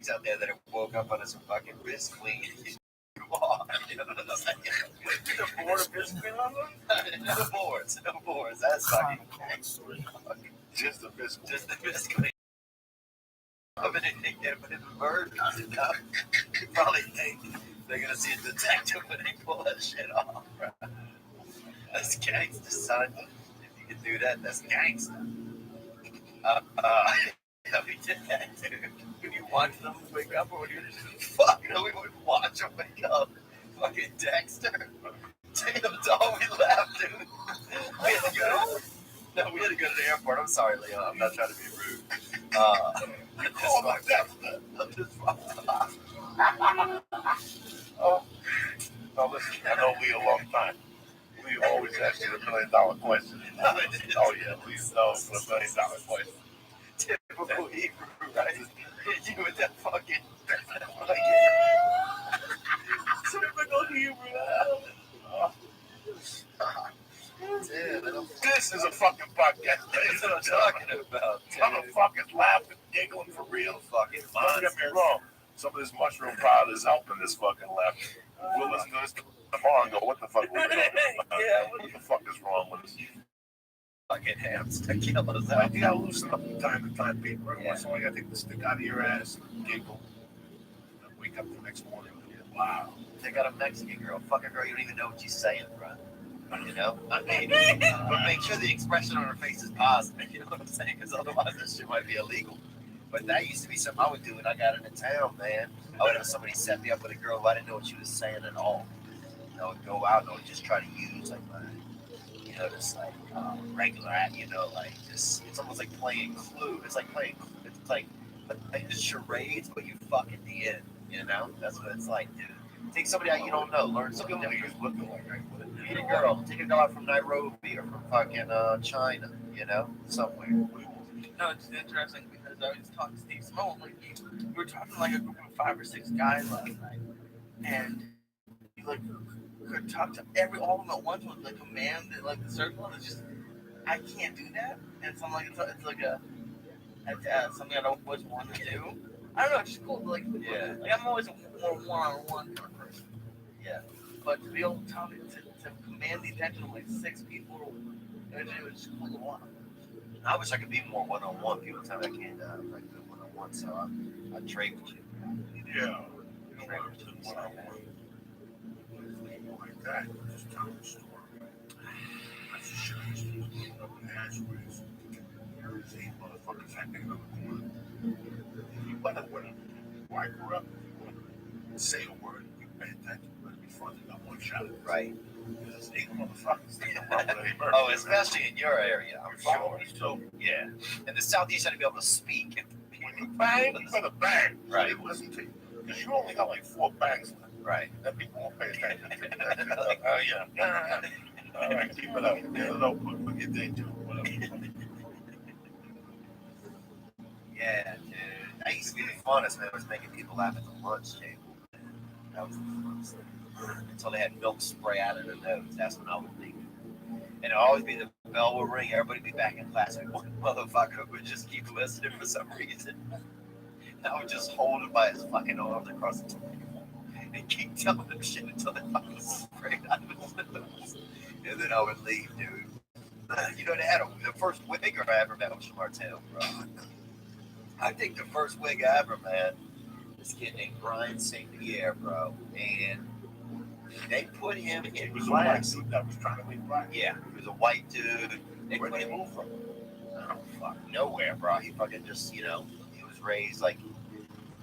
chicks out there that have woke up on us fucking wrist clean. You know what I'm saying? The board of biscuit on them? No boards. That's fucking just the biscuit. Just the biscuit. But if a bird comes it up, you probably think they're gonna see a detective when they pull that shit off. Bro. That's gangster, son. If you can do that, that's gangster. Yeah, we did that, dude. Would you watch them wake up, or would you just fuck? No, we wouldn't watch them wake up. Fucking Dexter. Take them all. We laughed, dude. We had to go. No, we had to go to the airport. I'm sorry, Leo. I'm not trying to be rude. I'm just Oh, listen, I know we a long time. We always ask you $1 million question. Oh, yeah, please know the $1 million question. Typical Hebrew, right? You with that fucking. Typical Hebrew. This is a fucking podcast. That's what I'm talking about. Motherfuckers laughing, giggling for real. Fucking don't get me wrong. Some of this mushroom powder is helping this fucking laugh. We'll listen to this tomorrow and go, what the fuck are we talking about? Yeah, what the fuck is wrong with us? Fucking hamster kill us. You gotta loosen up from time to time, people. Every once in a while, you gotta take the stick out of your ass and giggle. And wake up the next morning and wow. They got a Mexican girl. Fuck a girl, you don't even know what she's saying, bro. You know? I mean, but make sure the expression on her face is positive. You know what I'm saying? Because otherwise, this shit might be illegal. But that used to be something I would do when I got into town, man. I would have somebody set me up with a girl who I didn't know what she was saying at all. You know, I would go out and I would just try to use like my, you know, just like regular, you know, like just, it's almost like playing Clue. It's like playing it's charades, but you fuck at the end, you know? That's what it's like, dude. Take somebody out you don't know, learn something different. Meet a girl, take a girl out from Nairobi or from fucking China, you know, somewhere. No, it's interesting because I was talking to Steve Small, like we were talking like a group of 5 or 6 guys last night, and you like could talk to all of them at once with like command and like the circle, and it's just I can't do that, and so I'm like it's like something I don't always want to do. I don't know, it's just cool. Like I'm always a more one-on-one kind of person. Yeah. But to be able to talk to command the attention of like 6 people, it was just cool to watch. I wish I could be more one-on-one. People tell me I can't like do one-on-one, so I trade with you. Yeah. Trade with you. Like that, just tell the story. That's the shit I used to do up in the ashways. There is 8 motherfuckers hanging on the corner. If you want to win where I grew up, say a word, you pay attention, but be funny, got one shot at it. Right. There's 8 motherfuckers. Oh, especially in your area, I'm sure. So, yeah. In the Southeast, you got to be able to speak. when you bang, you better bang. Right. So they listen to you. Because you only got like 4 bangs left. Right. That people won't pay attention to that. Like, oh, yeah. All right, keep it up. Get it up. Put your day to it. Whatever. Yeah, dude. That used to be the funnest, man. Was making people laugh at the lunch table. That was the funnest thing. Until they had milk spray out of their nose. That's when I would leave. And it'd always be the bell would ring. Everybody would be back in class. And one motherfucker would just keep listening for some reason. I would just hold him by his fucking arms across the table and keep telling them shit until they fucking sprayed out of his nose. And then I would leave, dude. You know, they had the first wigger I ever met was Martel, bro. I think the first wig I ever met, this kid named Brian St. Pierre, bro. And they put him in class. That was trying to leave black. Yeah, he was a white dude. Where'd they move from? Oh, fuck, nowhere, bro. He fucking just, you know, he was raised like,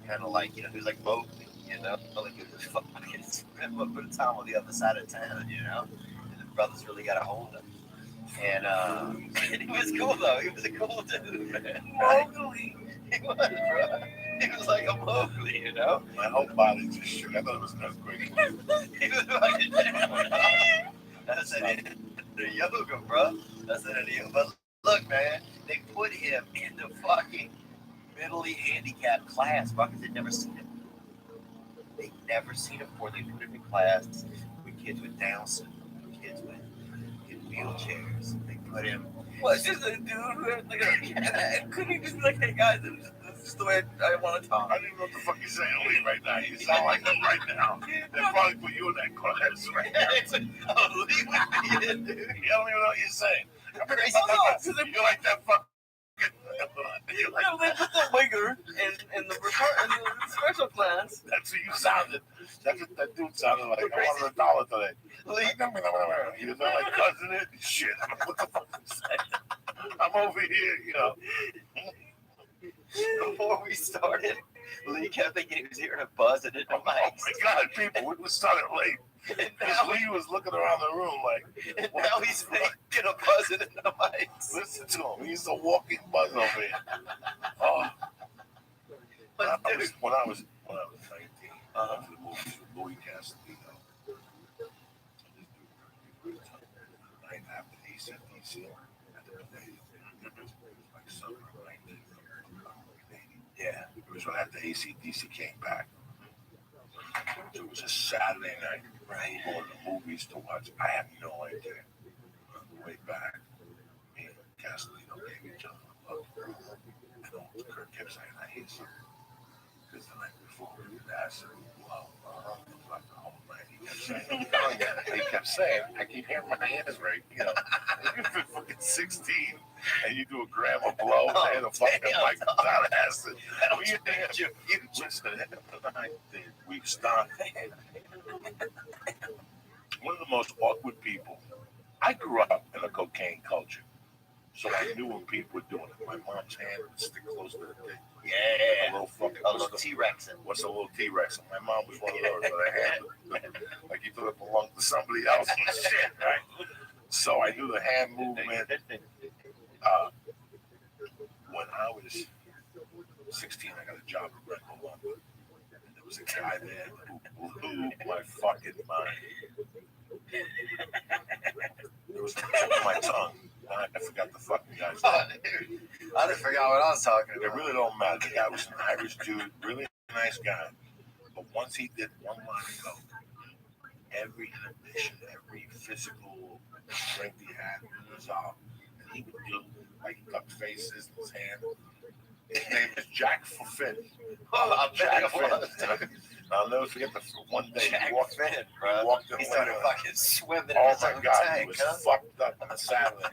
kind of like, you know, he was like Mowgli, you know? Like he was fucking put a town on the other side of town, you know? And the brothers really got a hold of him. And he was cool, though. He was a cool dude, man. Mowgli. He was, bro. He was like a Mowgli, you know? My whole body just shook. I thought it was kind of great. He was fucking That's an the yoga, bro. That's an idiot. But look, man, they put him in the fucking mentally handicapped class, bro, because they'd never seen him. They'd never seen him before. They put him in class with kids with Down syndrome, kids with in wheelchairs. They put him. Well, it's just a dude who had like couldn't he just be like, hey guys, this just the way I want to talk. I don't even know what the fuck you're saying, Lee, right now. You sound like him right now. They probably put you in that class right now. It's like, oh, Lee would be in, dude. You don't even know what you're saying. You're like that fucking. You're like, No, they put the wigger in the special class. that's what you sounded. That's what that dude sounded like. I wanted $1 today. Lee, You know, like cousin it. Shit. What the fuck is that? I'm over here, you know. Before we started, Lee kept thinking he was hearing a buzz and it Oh my God, people, we started late. Because Lee was looking around the room like, And now he's thinking of buzzing in the mics. listen to him. He's a walking buzz over here. Oh. When I was 19, I went to the movies with Louis Castellino. Night after he said DC at the Canadian. It was like summer of 1980. Yeah, it was right after ACDC came back. So it was a Saturday night. Right. Going to the movies to watch. I had no idea. On the way back, me and Castellino gave each other a look. And Kurt kept saying, I hate something. Because the night before we did acid, wow, like the whole night. He kept saying, I keep hearing my hands right. You know, you've been fucking 16 and you do a gram of blow and a fucking mic without acid. That'll What do you think? change your future. Listen, the night that we stopped. One of the most awkward people. I grew up in a cocaine culture, so I knew when people were doing it. My mom's hand would stick close to the dick. A Yeah. little fucking. A little T-Rex. What's a little T-Rex? And my mom was one of those with her hand like you thought it belonged to somebody else and shit, right? So I knew the hand movement. When I was 16, I got a job at Red Bull London. And there was a guy there who blew my fucking mind. There was the tip of my tongue. I forgot the fucking guy's Oh, name. dude. I didn't forget what I was talking It about. really don't matter. The guy was an Irish dude, really nice guy. But once he did one line of coke, every inhibition, every physical strength he had was resolved. And he would do like duck faces in his hand. His name is Jack Finn. Oh, I bet Jack it was. Finn. I'll never forget the one day Jack he walked Finn, He bro. walked in He started late. fucking swimming in Oh his my own God, he tank, was huh? fucked up on Saturday.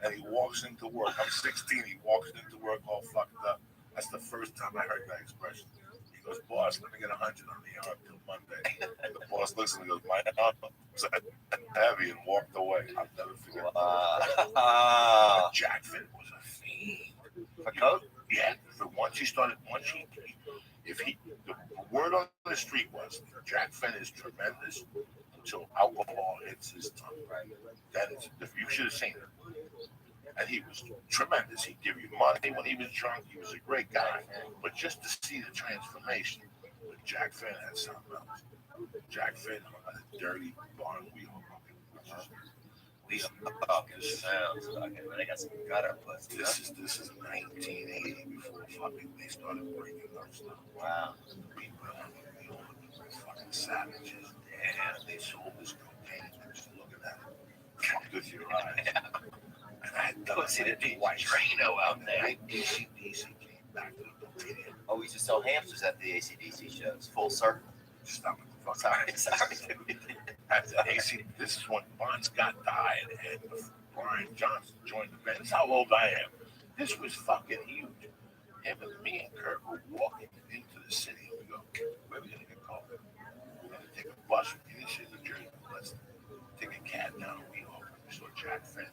And he walks into work. I'm 16. He walks into work all fucked up. That's the first time I heard that expression. He goes, boss, let me get 100 on the arm till Monday. And the boss looks and he goes, my arm was heavy, and walked away. I'll never forget that. Wow. But Jack Finn was a fiend. For coke? Yeah, but the word on the street was Jack Finn is tremendous until alcohol hits his tongue. Then you should have seen it. And he was tremendous. He'd give you money when he was drunk. He was a great guy. But just to see the transformation, but Jack Finn had something else. Jack Finn had a dirty barn wheel, which is These fucking sounds. Okay, but they got some gutter pussy. this is 1980 before fucking they started breaking up stuff. Wow. People were fucking savages. And they sold this cocaine. They're just looking at it. Fucked with your eyes. And I had done Pussy it to be twice. Drano out And there. then ACDC came back to the pavilion. Oh, we used to sell hamsters at the ACDC shows. Full circle. Stop it. The fuck Sorry. At the AC, this is when Bon Scott died and Brian Johnson joined the band. This is how old I am. This was fucking huge. And me and Kurt were walking into the city and we go, where are we going to get called? We're going to take a bus from Union City, New Jersey. Let's take a cab down. We saw Jack Finn.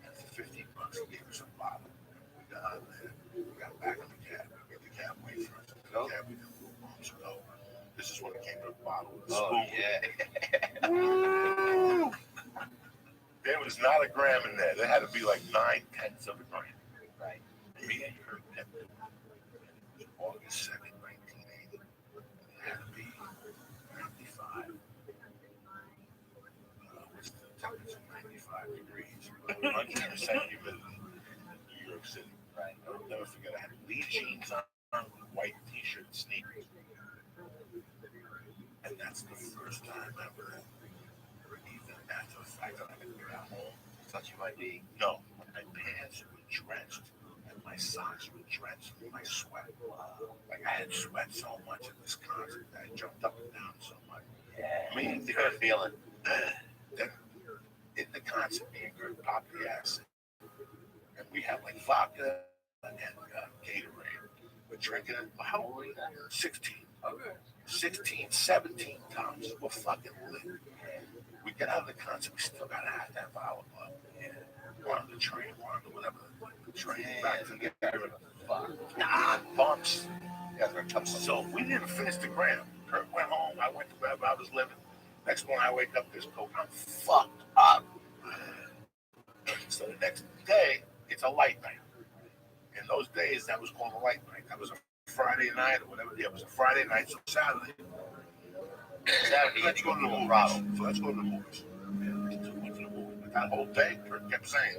And for $15, he gave us a bottle. We got out there. We got back in the cab. We got the cab wait for us. The cab, we didn't move on. So this is when it came to a bottle with a spoon. Oh, yeah. Woo! There was not a gram in there. There had to be like 9/10 of a gram. Right. Me and her kept doing it. It was August 2nd, 1980. It had to be 95. What's the temperature? 95 degrees. 100% humidity in New York City. Right. I'll never forget. I had Lee jeans on with white t-shirt and sneakers. And that's the first time ever, even after the fact that I could get out home. Thought you might be. No, my pants were drenched and my socks were drenched with my sweat. Like I had sweat so much at this concert that I jumped up and down so much. Yeah. I mean, You got a feeling. Then in the concert, me and Kurt popped the acid, and we had like vodka and Gatorade. We're drinking it. How old were you? 16. Okay. 16, 17 times. We're fucking lit. We get out of the concert, we still got a half hour left. We're on the train, we're on the whatever, the train back to get there. Nah, bumps. So we didn't finish the gram. Kurt went home, I went to wherever I was living. Next morning I wake up, this coke, I'm fucked up. So the next day, it's a light night. In those days, that was called a light night. That was a Friday night or whatever. Yeah, it was a Friday night, so Saturday. Let's go to the movies. So let's go to the movies. So we went to the movies. But that whole day, Kurt kept saying,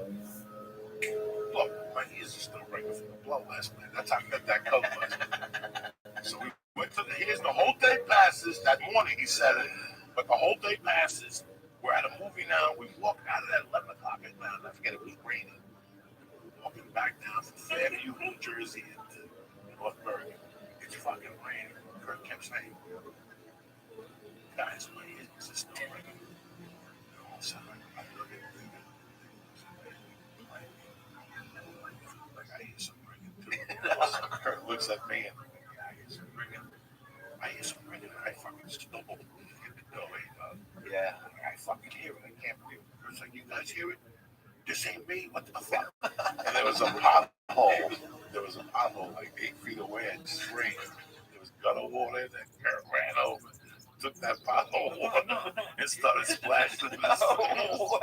look, my ears are still ringing from the blow last night. That's how good that coke was. So we went to here's the whole day passes. That morning he said it, but the whole day passes. We're at a movie now. We walked out of that 11 o'clock at night. I forget it was raining. Walking back down from Fairview, New Jersey into North Bergen. It's fucking raining. Kurt kept saying, guys, my ears are still ringing. All of a sudden, I look at it. Like, I hear some ringing too. Kurt looks at me and I hear some ringing. I fucking stole it. Yeah. I fucking hear it. I can't believe it. Kurt's like, you guys hear it? This ain't me. What the fuck? And there was a pothole. There was a pothole like 8 feet away and screamed. There was gutter water that Kurt ran over. Took that pothole water and started splashing in the snow.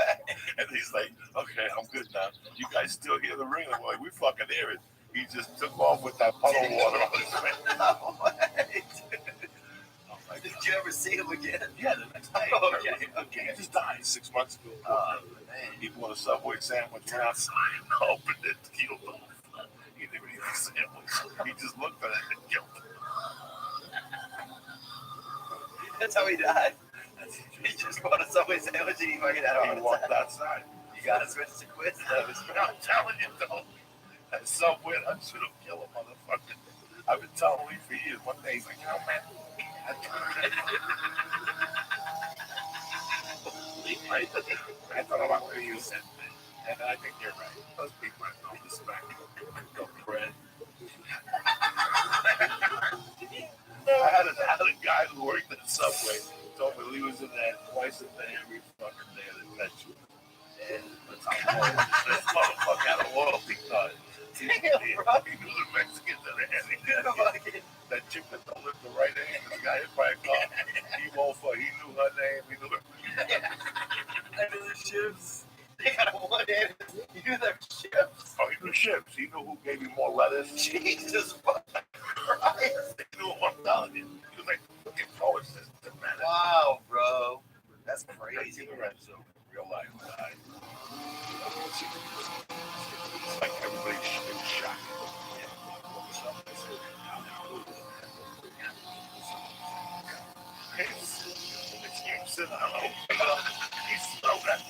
And he's like, okay, I'm good now. You guys still hear the ring? I'm like, we fucking hear it. He just took off with that puddle of water on his face. No way. Did you ever see him again? Yeah, the next day. Okay. He just died 6 months ago. Man. He bought a Subway sandwich, went outside and opened it, killed him. He didn't even eat the sandwich. He just looked at it and killed him. That's how he died. He just bought a Subway sandwich and he fucking had a heart He walked attack. outside. You gotta switch to quits though. I'm telling you, though. That Subway, I should have killed him, motherfucker. I've been telling him for years. One day he's like, oh, man. I thought about what you said, and I think you're right. Those people have no respect. No bread. I had a guy who worked at Subway told me he was in there twice a day, every fucking day of the adventure. And that's how this motherfucker had a loyalty card. He knew the Mexicans that had that chick that don't live the right age, this guy in my car. He knew her name, he knew I knew the shifts. They got a one hand. You knew their shifts. Oh, he knew shifts. He knew who gave you more lettuce. Jesus fucking Christ. He knew what I'm telling you. He was like fucking poet system, man. Wow, bro. That's crazy. Real life. It's like everybody's shocked. He's so that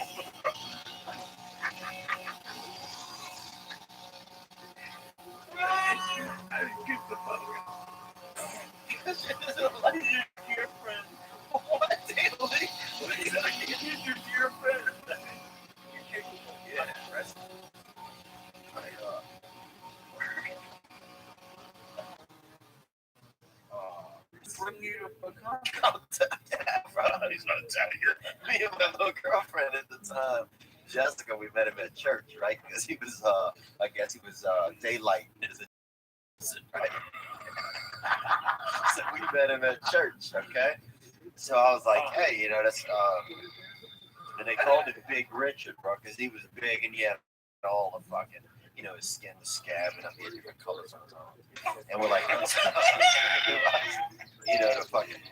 I didn't give the fuck. Like your dear friend. What? Daily? He's your dear friend. Yeah, rest. Bring you to a concert. He's gonna tell you. Me and my little girlfriend at the time, Jessica, we met him at church, right? Because he was, I guess he was daylight as a right? So we met him at church, okay? So I was like, hey, you know, that's, and they called him Big Richard, bro, because he was big and he had all the fucking, you know, his skin was scabbing up, he had different colors on his arm. And we're like, you know, the fucking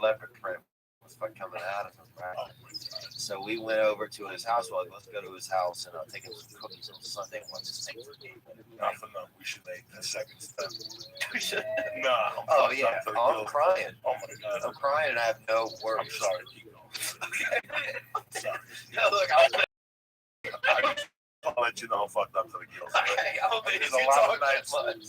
leopard print was fucking coming out of him, right? So we went over to his house. Well, let's go to his house and I'll take him some cookies on Sunday. What's his name? Nothing. No, we should make that second step. We should. No. Oh yeah. Oh, I'm crying. Oh my God. I'm crying and I have no words. I'm sorry. Keep going. Okay. I'm sorry. No, look, I'll let you know how fucked up to the gills. I don't think There's you a lot talk of that nights. much.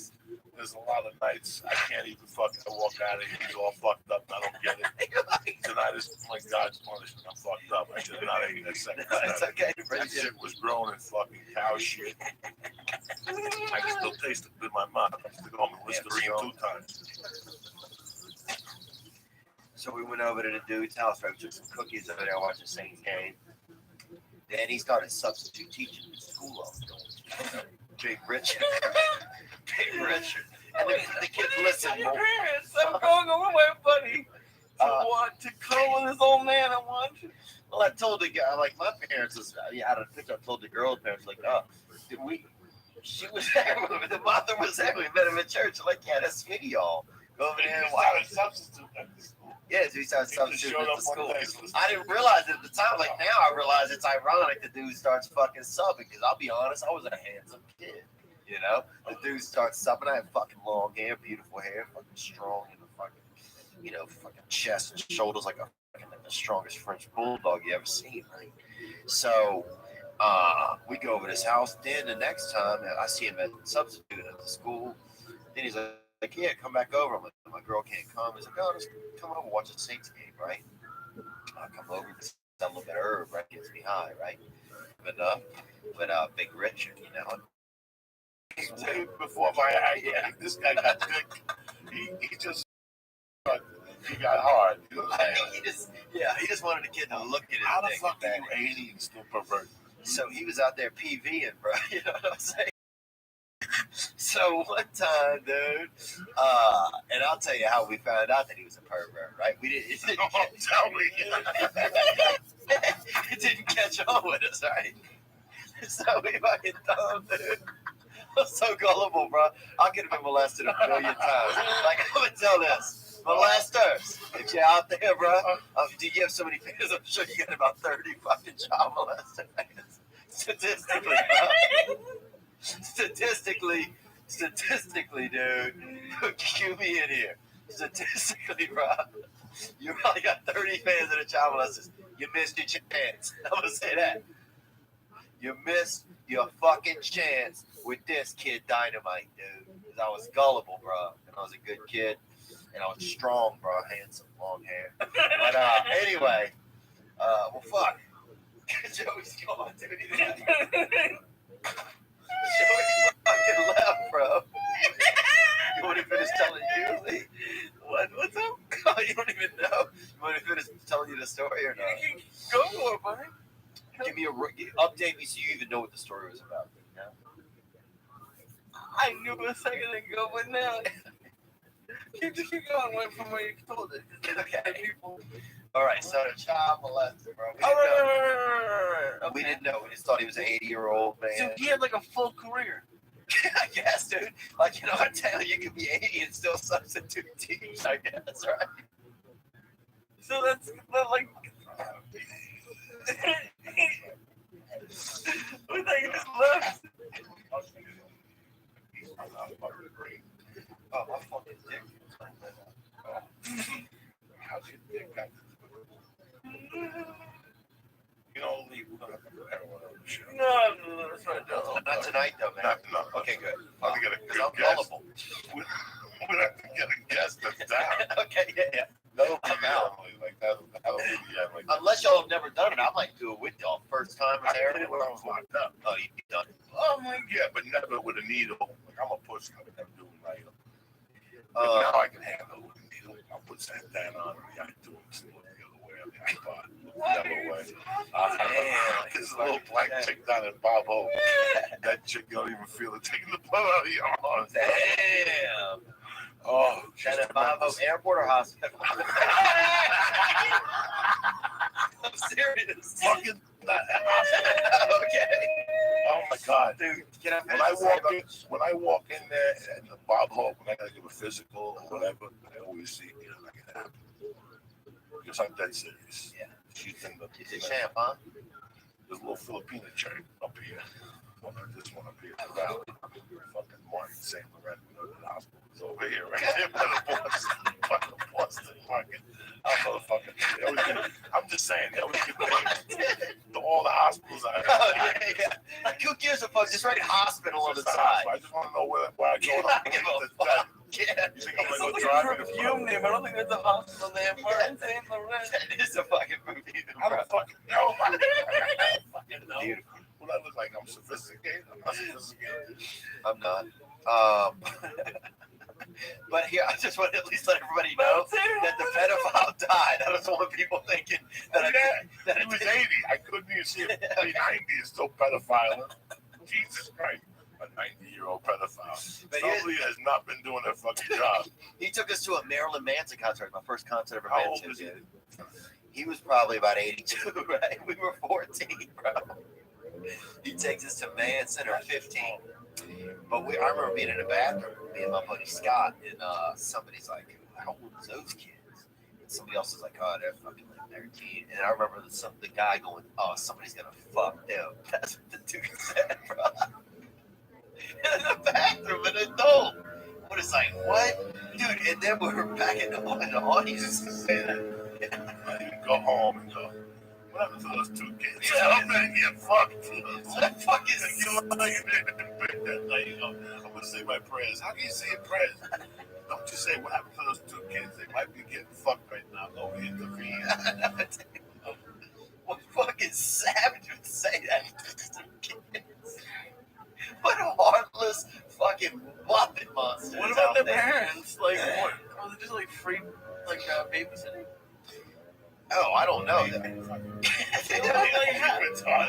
There's a lot of nights I can't even fucking walk out of here. He's all fucked up. I don't get it. Tonight is like God's punishment. I'm fucked up. I should have not eaten that second. It's okay. That shit was grown in fucking cow shit. I can still taste it in my mouth. I used to go home and Listerine 2 times. So we went over to the dude's house, right? We took some cookies over there watching Saints game. Then he started substitute teaching in school I was going to. Big Richard. Big Richard. And the kids listen Your more. parents, I'm going over my buddy to want to come with his old man. I want to. Well, I told the guy, like, my parents was, out of the picture, I told the girl's parents, like, she was there, the mother was there, we met him at church. Like, yeah, that's sweetie, y'all. Go over there and watch. Substitute at the school. Yeah, so he started He just substituting showed at up the school. one day, so I didn't realize it at the time. Like, now I realize it's ironic the dude starts fucking subbing. Because I'll be honest, I was a handsome kid. You know? The dude starts subbing. I had fucking long hair, beautiful hair, fucking strong in the fucking, fucking chest and shoulders like the strongest French bulldog you ever seen, right? So, we go over to his house. Then the next time I see him at substitute at the school, then he's like, yeah, come back over. I'm like, my girl can't come. He's like, oh, just come over, watch the Saints game, right? I come over, a little bit of herb, right? Gets me high, right? But Big Richard, Way before my idea, this guy got good. He just he got hard. You know what I'm saying? he just wanted a kid to look at it. How the fuck are you 80 and still pervert? So he was out there PVing, bro. You know what I'm saying? So one time, dude, and I'll tell you how we found out that he was a pervert, right? We didn't. Tell me. It didn't catch on with us, right? So we fucking dumb, dude. I'm so gullible, bro. I could have been molested a million times. Like, I'm gonna tell this. Molesters, if you're out there, bro, do you have so many fans? I'm sure you got about 30 fucking child molester fans. Statistically, bro. Statistically, dude. Cue me in here. Statistically, bro. You probably got 30 fans of the child molesters. You missed your chance. I'm gonna say that. You missed your fucking chance with this kid Dynamite, dude. Because I was gullible, bro. And I was a good kid. And I was strong, bro. Handsome, long hair. But anyway, well, fuck. Joey's gone, dude. Joey fucking left, bro. You want to finish telling you? What's up? Oh, you don't even know? You want to finish telling you the story or not? Go for it, buddy. Give me update me so you even know what the story was about. You know? I knew a second ago, but now keep going away from where you told it. Okay. People. All right, so the child molester, bro. We didn't know. We just thought he was an 80-year-old man. So he had like a full career. I guess, dude. Like, I tell you, you could be 80 and still substitute teach, I guess, right? So that's like. We thought you just left. Oh, my fucking dick. How's your dick got to do with it? You don't leave. We're gonna have to do everyone on the show. No, that's right. No. Not tonight, though, man. No. Okay, good. I'll get a Because good I'm guest. gullible. We'll have to get a guest that's down. Okay, yeah. No, I'm out. Like that. Like Unless y'all have never done it, I might do it with y'all. First time I there. did it when I was locked up. Oh, you'd be done. Oh my god, but never with a needle. Like I'm a pussy. I would never do it right. Now I can handle it with a needle. I'll put that down on me. I do it the other way on the iPod. The other way. Damn. This little black chick down in Bob Hope. That chick don't even feel it taking the blood out of your arms. Damn. Oh, That at Bob Hope Airport or hospital? I'm serious. fucking. Okay. Oh my god, Dude, can I when I walk in there and the Bob Hope, when I gotta give a physical or whatever, I always see like it happen. Because I'm dead serious. Yeah. She's in the Is it champ, huh? there's a little Filipino church up here. This one up here in the valley. Fucking Martin St. Laurent, the hospital is over here, right there by the Boston Market. I'm just saying, that was good. All the hospitals I Oh, yeah. Who gives name. I don't think that's a hospital name. Martin St. Laurent. That is a fucking movie. I don't fucking know. I don't fucking know. Beautiful. Well, I look like I'm sophisticated. I'm not sophisticated. I'm not. But here, I just want to at least let everybody know that the pedophile died. I don't want people thinking that He was 80. I couldn't even see him. 90 is still pedophile. Jesus Christ. A 90-year-old pedophile. But Somebody has not been doing their fucking job. He took us to a Marilyn Manson concert. My first concert ever. How old was he? He was probably about 82, right? We were 14, bro. He takes us to Manson or 15. But I remember being in a bathroom, me and my buddy Scott, and somebody's like, how old is those kids? And somebody else is like, oh, they're fucking like 13. And I remember the guy going, oh, somebody's going to fuck them. That's what the dude said, bro. In the bathroom, an adult. What is like, what? Dude, and then we were back in the audience to say that. You go home and go, what happened to those two kids? I'm gonna get fucked. What the fuck is this? You know, you didn't break that night. You know, I'm gonna say my prayers. How can you say your prayers? Don't you say what happened to those two kids? They might be getting fucked right now. Don't intervene. What fucking savage would say that to kids? What a heartless fucking Muppet monster. What about their parents? Like, what? Was it just like free, like babysitting? Oh, I don't know.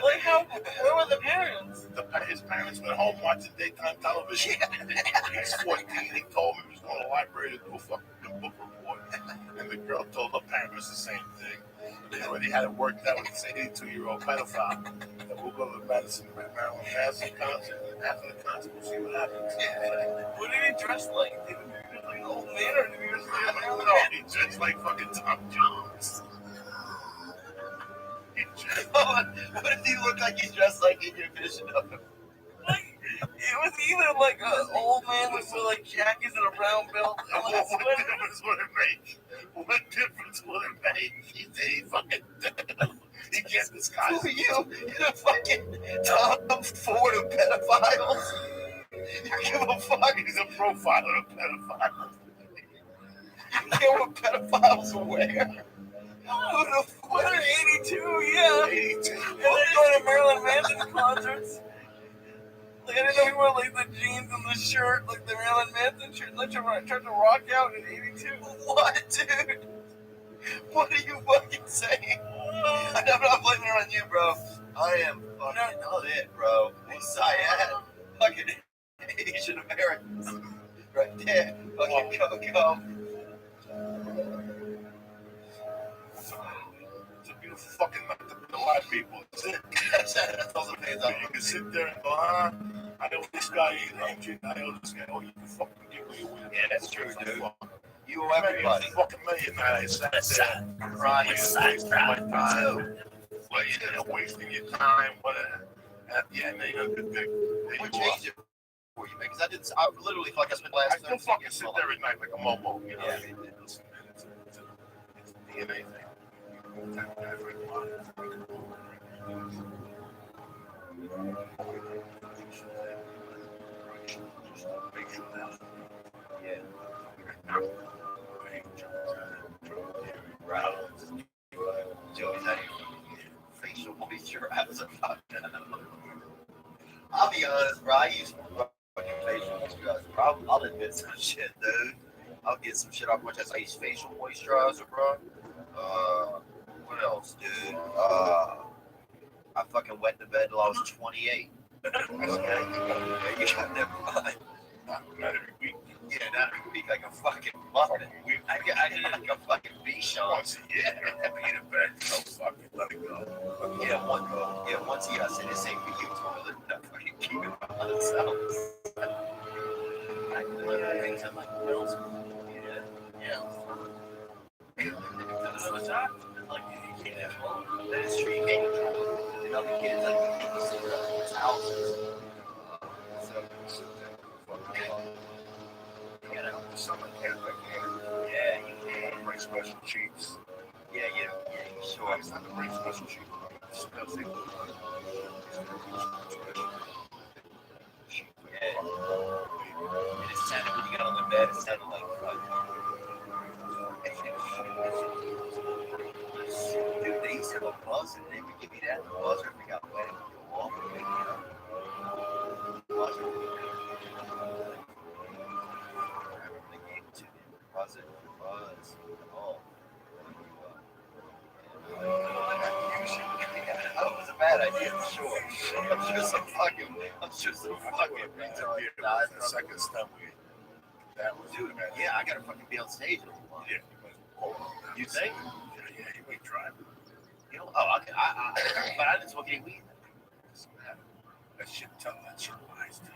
Like how? Where were the parents? His parents went home watching daytime television. He's 14. He told me he was going to the library to do a fucking book report. And the girl told the parents the same thing. They already had it worked out with this 82-year-old pedophile. And we'll go to the Maryland Manson concert. And after the concert, we'll see what happens. What did he dress like? Did he dress like an old man or did he dress like a No, he dressed like fucking Tom Jones. What if he looked like he's dressed like in your vision of him? Like, it was either like an old man with like jackets and a brown belt. And like What difference would it make? What difference would it make? He fucking he can't disguise. Who are you? You're the fucking Tom Ford of pedophiles? You give a fuck? He's a profiler of pedophiles. You care what pedophiles wear? Who the fuck? 82, yeah. 82. And they're going to Marilyn Manson concerts. Like, I didn't know he wore like the jeans and the shirt, like the Marilyn Manson shirt, and then tried to rock out in 82. What, dude? What are you fucking saying? I'm not blaming it on you, bro. I am fucking on it, bro. Cyan, fucking Asian Americans, right there. Fucking Coco. It's a beautiful fucking night to be alive, people. You can sit there and go, I know this guy ain't like you. I know this guy. Oh, you can fucking give me a win. Yeah, that's true, dude. You owe Everybody. everybody. Fucking millionaire. Sat there. Right, Wasting my time. Wasting your time. Whatever. Yeah, and What changed it for you, man? Because I literally feel like I spent the last I still fucking sit there at night like a momo. You know what I mean? Listen, it's a DNA thing. Right. Joey's had facial moisture as a fucking. I'll be honest, bro. I use fucking facial moisturizer, bro. I'll admit some shit, dude. I'll get some shit off my chest. I use facial moisturizer, bro. What else, dude? I fucking went to bed till I was 28. Okay. You got never mind. Not every week. Yeah, not every week like a fucking muffin. I did it like a fucking Bichon. Once a year, eat it back. So fucking let it go. Once a year I said this ain't for you, toilet. I fucking keep it by myself. I literally things in like middle school. Yeah. That is true. You can't control it. And other kids like people sit in other houses. You know, someone can't like Yeah, you can. bring special cheeks. Yeah, you sure. It's not to bring special cheeks. Yeah. And it sounded, when you got on the bed, it sounded like fun. said, well, buzzer. They would give me that. The buzzer, if we got wet, it would go off and wake me up. Buzzer. I remember they gave it to me. Buzzer, buzz, off. That was a bad idea, I'm sure. I'm sure some fucking retard died The from second step we that was dude. Yeah, I gotta fucking be on stage in a while. Yeah, You think? Yeah, you ain't driving. You know? Oh, okay. But I didn't smoke any weed. That shit lies to you.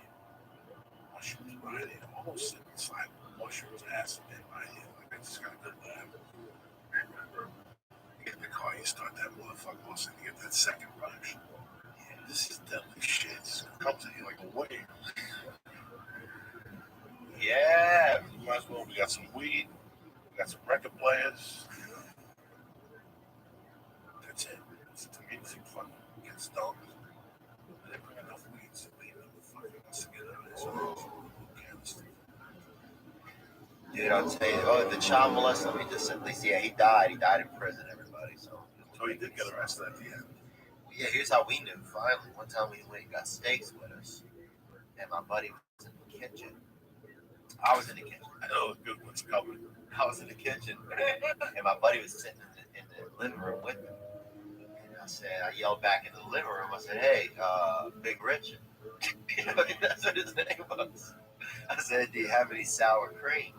Mushrooms right there. Almost sitting inside mushrooms ass and right here. Like I just got a good laugh. You get in the car, you start that motherfucker, all of a sudden you get that second rush. Yeah, this is deadly shit. It comes at you like a wave. Yeah. You might as well. We got some weed. We got some record players. That's it. Listen to music, fucking get stoned. They bring enough weed to leave them fucking wants to get out of this. Who cares? Dude, I'll tell you. Oh, the child molester. Let me just at least, yeah, he died. He died in prison, everybody. So he did get arrested at the end. Yeah, here's how we knew. Finally, one time we went and got steaks with us, and my buddy was in the kitchen. I was in the kitchen. I know the good ones coming. I was in the kitchen, and my buddy was sitting in the living room with me. And I yelled back in the living room. I said, "Hey, Big Richard." That's what his name was. I said, "Do you have any sour cream?"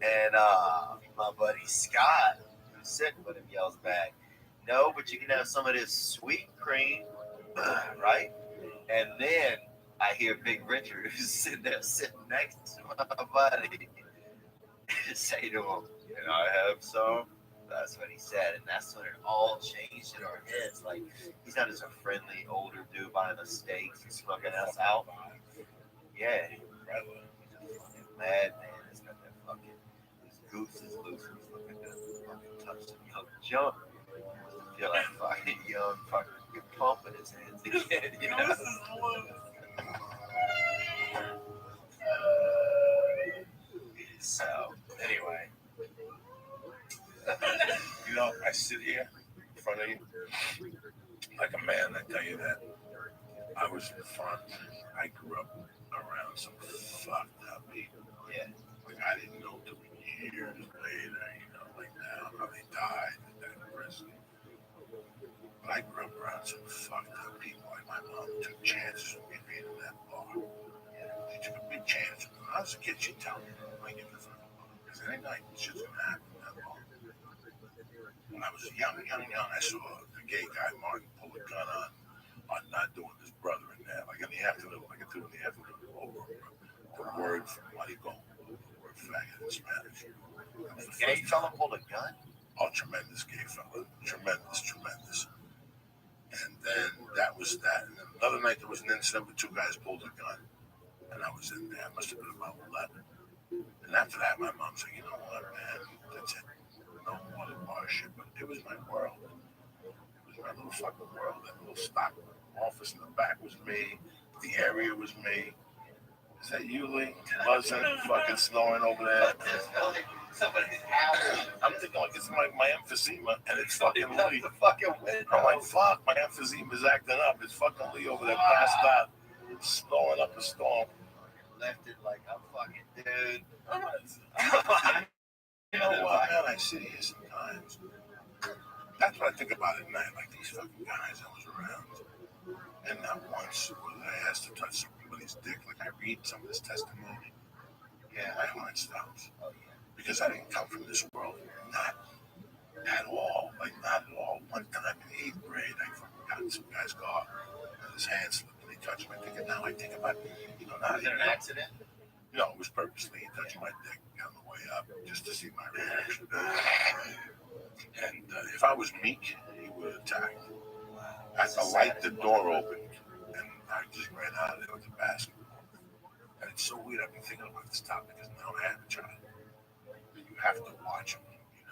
And my buddy Scott, who's sitting with him, yells back, "No, but you can have some of this sweet cream," right? And then I hear Big Richard, who's sitting next to my buddy, say to him, "Can I have some?" That's what he said, and that's when it all changed in our heads. Like, he's not just a friendly older dude buying us steaks and smoking us out. Yeah, he's a fucking mad man. It's got that fucking, his goose is loose. He's looking to fucking touch some young junk. I feel like fucking young fucking pumping his hands again, you know? So, anyway. You know, I sit here in front of you like a man. I tell you that I was in front. I grew up around some fucked up people. Yeah. Like I didn't know till years later, like now how they died in prison. But I grew up around some fucked up people. Like my mom took chances with me being in that bar. Yeah. She took a big chance. When I was a kid, she'd tell me, I get in the fucking bar. Because any night, shit's gonna happen in that bar. When I was young, I saw the gay guy, Martin, pull a gun on not doing his brother in there. Like in the afternoon, like at 2 in the afternoon, over the word from Michael, the word faggot in Spanish. Gay fella pulled a gun? Oh, tremendous gay fella. Tremendous. And then that was that. And then another night there was an incident where 2 guys pulled a gun. And I was in there. I must have been about 11. And after that, my mom said, you know what, man, that's it. No more than bar shit, but it was my world. It was my little fucking world. That little stock office in the back was me. The area was me. Is that you, Lee? Buzzing, fucking snoring over there. Somebody's house. I'm thinking like it's my emphysema, and it's fucking Lee. The fucking window. I'm like, fuck, my emphysema is acting up. It's fucking Lee over there, passed out, snoring up a storm. Left it like I'm fucking dude. You know what, man? I sit here sometimes. That's what I think about at night, like these fucking guys I was around. And not once was I asked to touch somebody's dick. Like I read some of this testimony. Yeah, my heart stops. Because I didn't come from this world. Not at all. Like, not at all. One time in 8th grade, I fucking got some guy's car. And his hand slipped and he touched my dick. And now I think about, not Was it an accident? No, it was purposely. He touched my dick on the way up just to see my reaction. And if I was meek, he would have attacked. At the light, the door opened, and I just ran out of there with a basketball. And it's so weird. I've been thinking about this topic because now I have a child. And you have to watch him,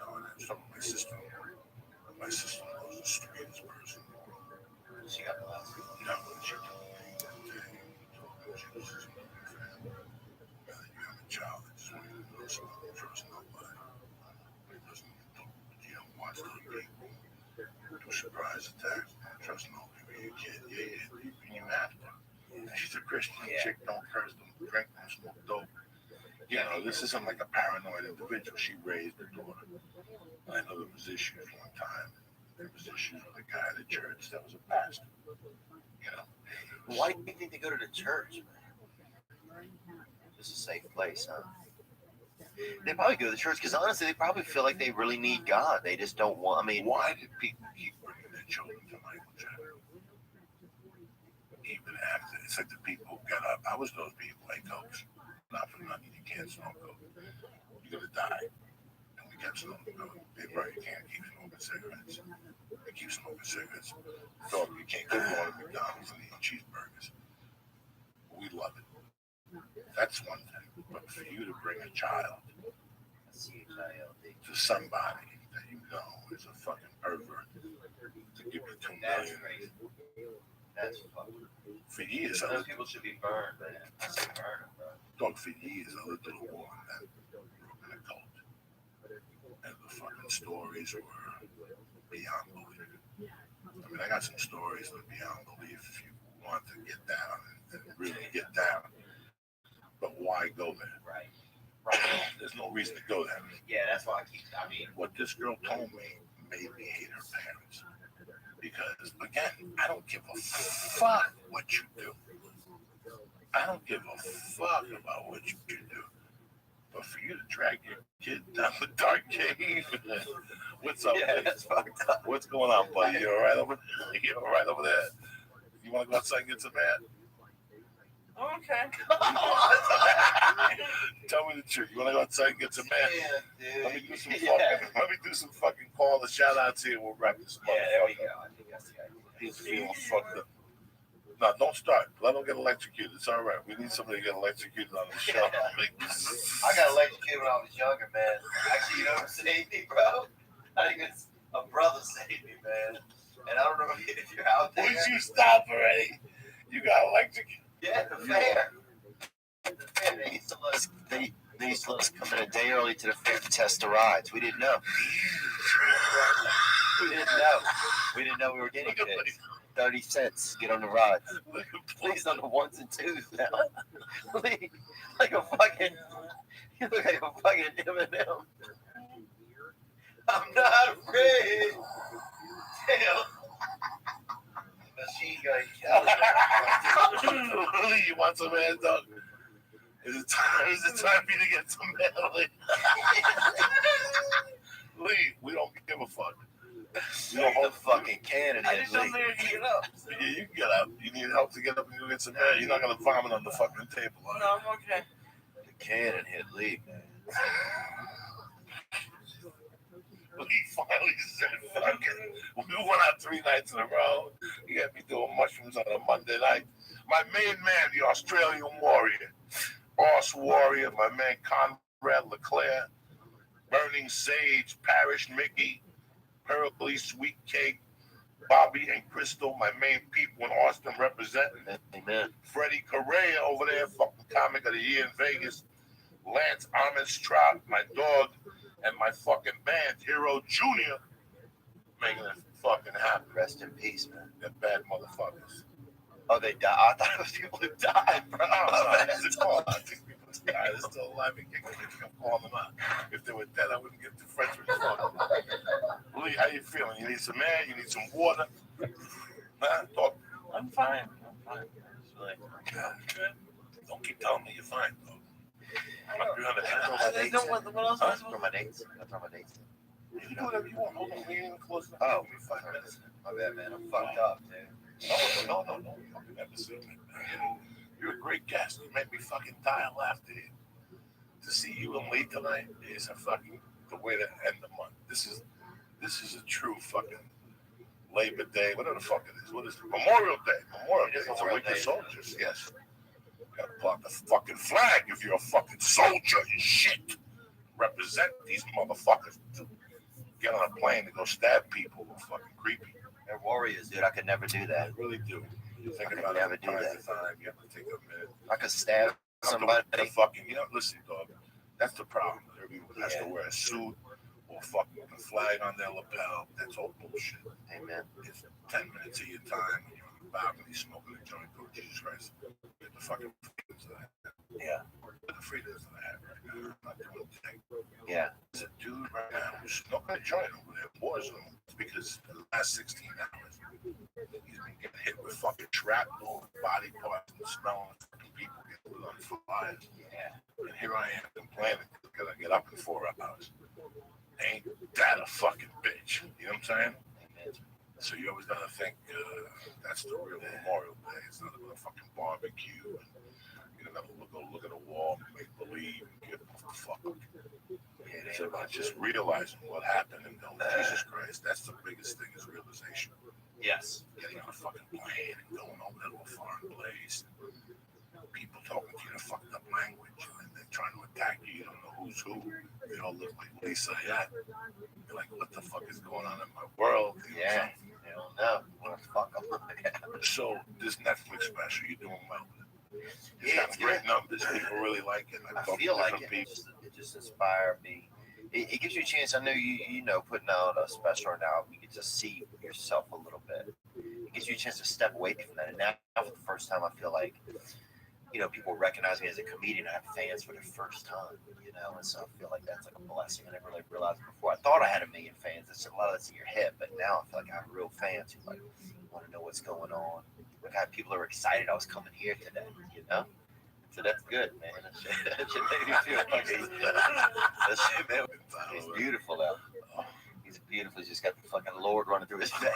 And I was talking to my sister. My sister was the straightest person in the world. She got molested. When she told me that day, she was just moving family. You have a child that just wants to know somebody, trust nobody. It doesn't, watch those people. do surprise attacks. Trust nobody. You're a kid. Yeah. And you have to. She's a Christian chick. Don't curse, don't drink, don't smoke dope. You know, this isn't like a paranoid individual. She raised her daughter. I know there was issues one time. There was issues with a guy at the church that was a pastor. You know. Why do you think they go to the church, man? It's a safe place, huh? They probably go to the church because honestly, they probably feel like they really need God. They just don't want. I mean, why did people keep bringing their children to Michael Jackson? Even after it's like the people who get up. I was those people. Hey, coach, not for nothing. You can't smoke coke. You're gonna die. And we kept smoking coke. They probably can't keep smoking cigarettes. They keep smoking cigarettes. Dog, you can't keep going to McDonald's and eating cheeseburgers. We love it. That's one thing. But for you to bring a child to somebody that you know is a fucking pervert to give you $2 million. That's fucking. For years, those people should be burned, man. I say burn them, bro. Dog, for years, I lived in a woman that grew up in a cult. And the fucking stories were beyond belief. I mean, I got some stories that are beyond belief if you want to get down and really get down. But why go there? Right. There's no reason to go there. Yeah, that's why I mean, what this girl told me made me hate her parents. Because, again, I don't give a fuck what you do. I don't give a fuck about what you do. But for you to drag your kid down the dark cave, what's up? Yeah, that's fucked up. What's going on, buddy? You all right over there? You all right over there? You want to go outside and get some air? Okay. Tell me the truth. You want to go outside and get some air? Yeah, dude. Let me do some fucking call and shout outs here. We'll wrap this up. Yeah, there we go. I think that's the idea. He's feeling fucked up. No, don't start. Let him get electrocuted. It's all right. We need somebody to get electrocuted on the show. I got electrocuted when I was younger, man. Actually, you know what saved me, bro? I think it's a brother saved me, man. And I don't know if you're out there. Would you stop already? You got electrocuted. Yeah, the fair. They used to let us come in a day early to the fair to test the rides. We didn't know. We didn't know we were getting kids. 30 cents, get on the rides. Please on the ones and twos now. Like a fucking, you look like a fucking M&M. I'm not afraid. Damn. Machine gun. You want some air, dog? Is it time for you to get some air, Lee? Lee, we don't give a fuck. You don't hold the fucking cannon I in, just don't Lee. know to get up. Yeah, you can get up. You need help to get up and go get some air. You're not going to vomit on the fucking table. Right? No, I'm okay. The cannon hit Lee, man. He finally said, fuck it. We went out 3 nights in a row. He had me doing mushrooms on a Monday night. My main man, the Australian warrior, Boss Warrior, my man Conrad LeClaire, Burning Sage, Parish Mickey, Hercules Sweet Cake, Bobby and Crystal, my main people in Austin representing. Amen. Freddie Correa over there, fucking comic of the year in Vegas. Lance Armstrong, my dog, and my fucking band, Hero Jr., making it fucking happen. Rest in peace, man. They're bad motherfuckers. Oh, they died. I thought it was people who died, bro. I think people died. They're still alive and kicking. I'm calling them out. If they were dead, I wouldn't get too French with you. Lee, how you feeling? You need some air? You need some water? Nah, talk. I'm fine. It's really Good. Don't keep telling me you're fine, though. I'm not doing what else am I supposed For my dates. That's on my dates. You can do whatever you want. Hold on, we ain't even close enough. Oh, Give me 5 minutes. My bad, man. I'm fucked up, dude. No. You don't do that to me. You're a great guest. You make me fucking die of laughter. To see you and Lee tonight is a fucking the way to end the month. This is a true fucking Labor Day, whatever the fuck it is. What is it? Memorial Day. It's a week of soldiers. Yes. Gotta plant the fucking flag if you're a fucking soldier and shit. Represent these motherfuckers. Get on a plane to go stab people who are fucking creepy. They're warriors, dude. I could never do that. I really do. You think I could about never it do time that. to time. You have to take a minute. I could stab somebody. The fucking, listen, dog. That's the problem. Everyone has to wear a suit or people fucking with a flag on their lapel. That's all bullshit. Amen. It's 10 minutes of your time and you're on the balcony smoking a joint. Oh, Jesus Christ. Get the fucking freedoms of that. Yeah. Get the freedoms of that right now. I'm not doing a thing. Yeah. There's a dude right now who's smoking a joint over there, war zone. It's because in the last 16 hours, he's been getting hit with fucking shrapnel and body parts and smelling fucking people getting lit on fires. Yeah. And here I am complaining because I get up in 4 hours. Ain't that a fucking bitch? You know what I'm saying? Amen. So you always gotta think that's the real Memorial Day. It's not about a fucking barbecue and you know, go look at a wall and make believe and get the fuck up. It's about just realizing what happened and going, Jesus Christ, that's the biggest thing is realization. Yes. Getting on a fucking plane and going over to a foreign place. People talking to you in a fucked up language and then trying to attack you. You don't know who's who. They all look like Lisa Yat. You're like, what the fuck is going on in my world? You know, Yeah. You don't know. What the fuck? So this Netflix special, you're doing well with it. It's Yeah, got great numbers. People really like it. I feel like it just inspired me. It gives you a chance. I know you know, putting out a special now, you can just see yourself a little bit. It gives you a chance to step away from that. And now for the first time, I feel like, you know, people recognize me as a comedian. I have fans for the first time, you know, and so I feel like that's like a blessing. I never really realized before. I thought I had a million fans. It's a lot of that's in your head, but now I feel like I have real fans who like want to know what's going on. Like I have people who are excited I was coming here today, you know. So that's good, man. That shit made me feel like that shit, man. He's beautiful though. He's beautiful. He's just got the fucking Lord running through his veins.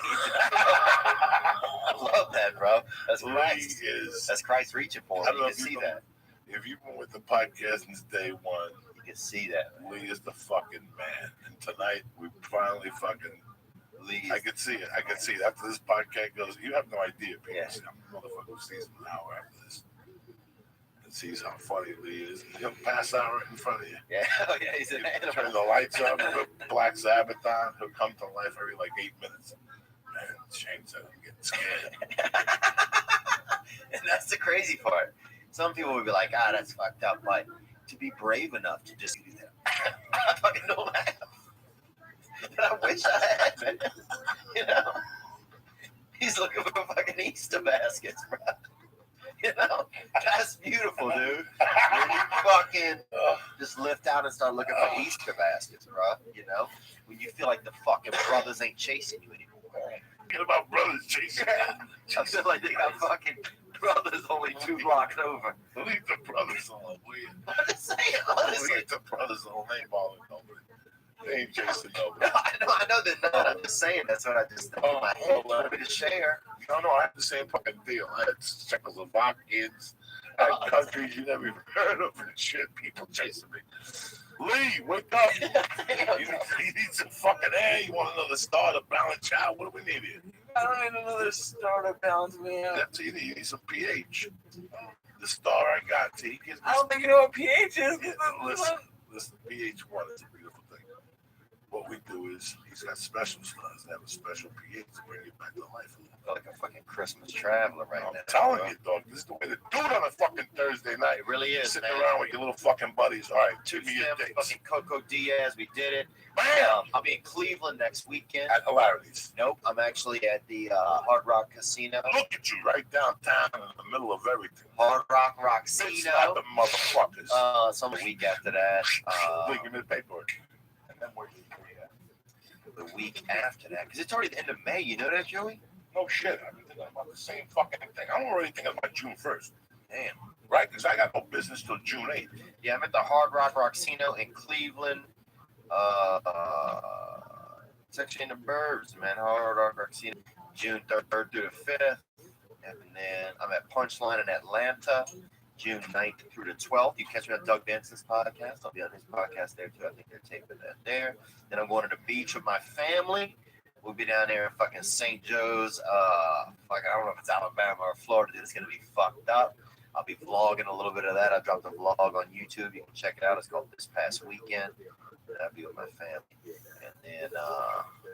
I love that, bro. That's Christ. That's Christ reaching for him. You can see that. If you've been with the podcast since day one, you can see that. Man. Lee is the fucking man. And tonight we finally fucking. I can see it. I can see it. After this podcast goes, you have no idea, people. Yeah. I'm the motherfucker who sees him an hour after this. Sees how funny Lee is. He'll pass out right in front of you. Yeah, oh yeah, he's an animal. Turn the lights up, put Black Sabbath on. He'll come to life every like 8 minutes. Man, Shane said I'm getting scared. And that's the crazy part. Some people would be like, that's fucked up. But to be brave enough to just do that, I fucking don't have. But I wish I had, man. You know? He's looking for fucking Easter baskets, bro. You know, that's beautiful, dude. When you fucking just lift out and start looking for Easter baskets, bro. You know, when you feel like the fucking brothers ain't chasing you anymore. Forget about brothers chasing you. I feel like they got fucking brothers only 2 blocks over. Leave the brothers alone. I'm just saying, honestly. Leave the brothers alone. They ain't bothering nobody. They ain't chasing nobody. I know they're not. I'm just saying that's what I just think in my head. Want me to share? No, I have the same fucking deal. I had Czechoslovakians, I had countries you never even heard of and shit. People chasing me. Lee, wake up. You need some fucking air. You want another star to balance out? What do we need here? I don't need another star to balance me out. That's what you need. You need some pH. The star I got, T. I don't think you know what pH is. Listen, pH 1 is a beautiful thing. What we do is, he's got special stars that have a special pH to bring you back to life. I feel like a fucking Christmas traveler right now. I'm telling you, dog, this is the way to do it on a fucking Thursday night. It really is, sitting man. around with your little fucking buddies. All right, Two give me your dates. fucking Coco Diaz, we did it. Bam! I'll be in Cleveland next weekend. At Hilarities. Nope, I'm actually at the Hard Rock Casino. Look at you, right downtown in the middle of everything. Hard Rock Big Roxino. slapping motherfuckers. Some week after that. Give me the paperwork. And then where you The week after that, because it's already the end of May. You know that, Joey? No shit. I've been thinking about the same fucking thing. I'm already thinking about June 1st. Damn. Right? Because I got no business till June 8th. Yeah, I'm at the Hard Rock Roxino in Cleveland. It's actually in the burbs, man. Hard Rock Roxino, June 3rd through the 5th. And then I'm at Punchline in Atlanta, June 9th through the 12th. You catch me on Doug Benson's podcast. I'll be on his podcast there, too. I think they're taping that there. Then I'm going to the beach with my family. We'll be down there in fucking St. Joe's. I don't know if it's Alabama or Florida. It's going to be fucked up. I'll be vlogging a little bit of that. I dropped a vlog on YouTube. You can check it out. It's called This Past Weekend. And I'll be with my family. And then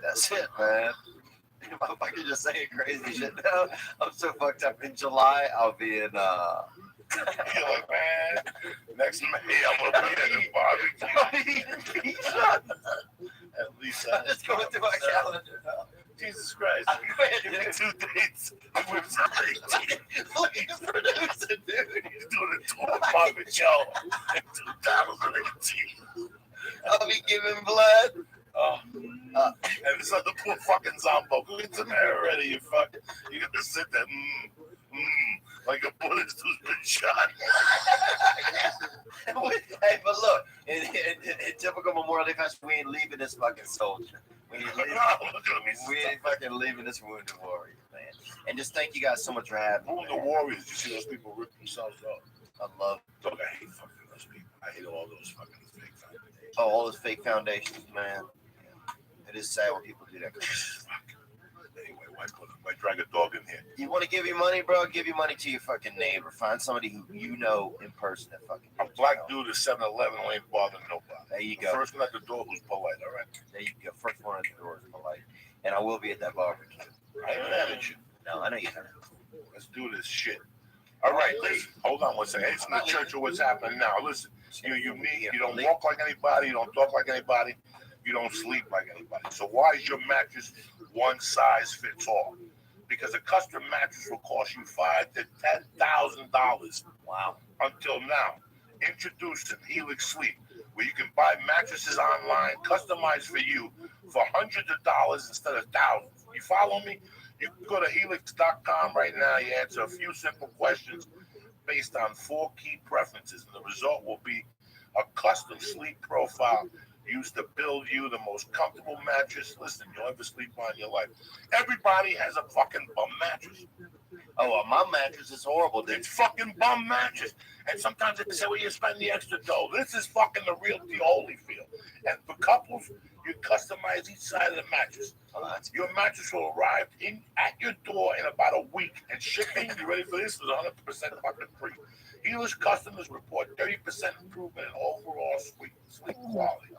that's it, man. Motherfucker just saying crazy shit now. I'm so fucked up. In July, I'll be in... You're like, man, next May I'm going to be at the barbecue. I'll be eating pizza. And I'm just going through my calendar. Jesus Christ. I'm Give me 2 dates. I'm with somebody. Look at the producer, dude. He's doing a tour Marvin show in 2018. I'll be giving blood. Oh. And this other poor fucking Zombo. Go into the mirror already, you fucking. You got to sit there, like a bullet who's been shot. Hey, but look, in typical Memorial Day fashion, we ain't leaving this fucking soldier. We ain't fucking leaving this wounded warrior, man. And just thank you guys so much for having me. Wounded warriors, you see those people rip themselves up. I love it. Look, I hate fucking those people. I hate all those fucking fake foundations. Oh, all those fake foundations, man. It is sad when people do that. Anyway, why drag a dog in here? You want to give your money, bro? Give your money to your fucking neighbor. Find somebody who you know in person that fucking. A black dude at 7-Eleven who ain't bothering nobody. There you go. First one at the door who's polite, all right? There you go. First one at the door is polite. And I will be at that barbecue. I ain't mad at you. No, I know you're not. Let's do this shit. All right, listen. Hold on one second. It's not church or what's happening now. Listen, you're unique. You don't walk like anybody. You don't talk like anybody. You don't sleep like anybody. So why is your mattress one size fits all? Because a custom mattress will cost you $5,000 to $10,000. Wow. Until now, introducing Helix Sleep, where you can buy mattresses online, customized for you, for hundreds of dollars instead of thousands. You follow me? You can go to helix.com right now. You answer a few simple questions based on 4 key preferences, and the result will be a custom sleep profile used to build you the most comfortable mattress. Listen, you'll ever sleep on in your life. Everybody has a fucking bum mattress. Oh, well, my mattress is horrible, dude. It's fucking bum mattress. And sometimes they say, well, you spend the extra dough. This is fucking the real deal, Holyfield. And for couples, you customize each side of the mattress. Your mattress will arrive at your door in about a week. And shipping, you ready for this, is 100% fucking free. Helix customers report 30% improvement in overall sleep quality.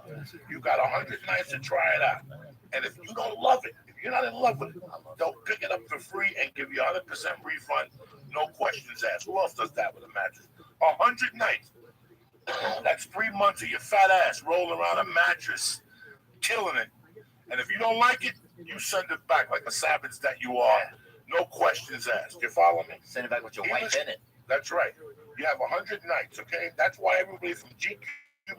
You got 100 nights to try it out. And if you don't love it, if you're not in love with it, they'll pick it up for free and give you 100% refund, no questions asked. Who else does that with a mattress? 100 nights. That's 3 months of your fat ass rolling around a mattress, killing it. And if you don't like it, you send it back like a savage that you are. No questions asked. You follow me? Send it back with your wife in it. That's right. You have 100 nights, okay? That's why everybody from GQ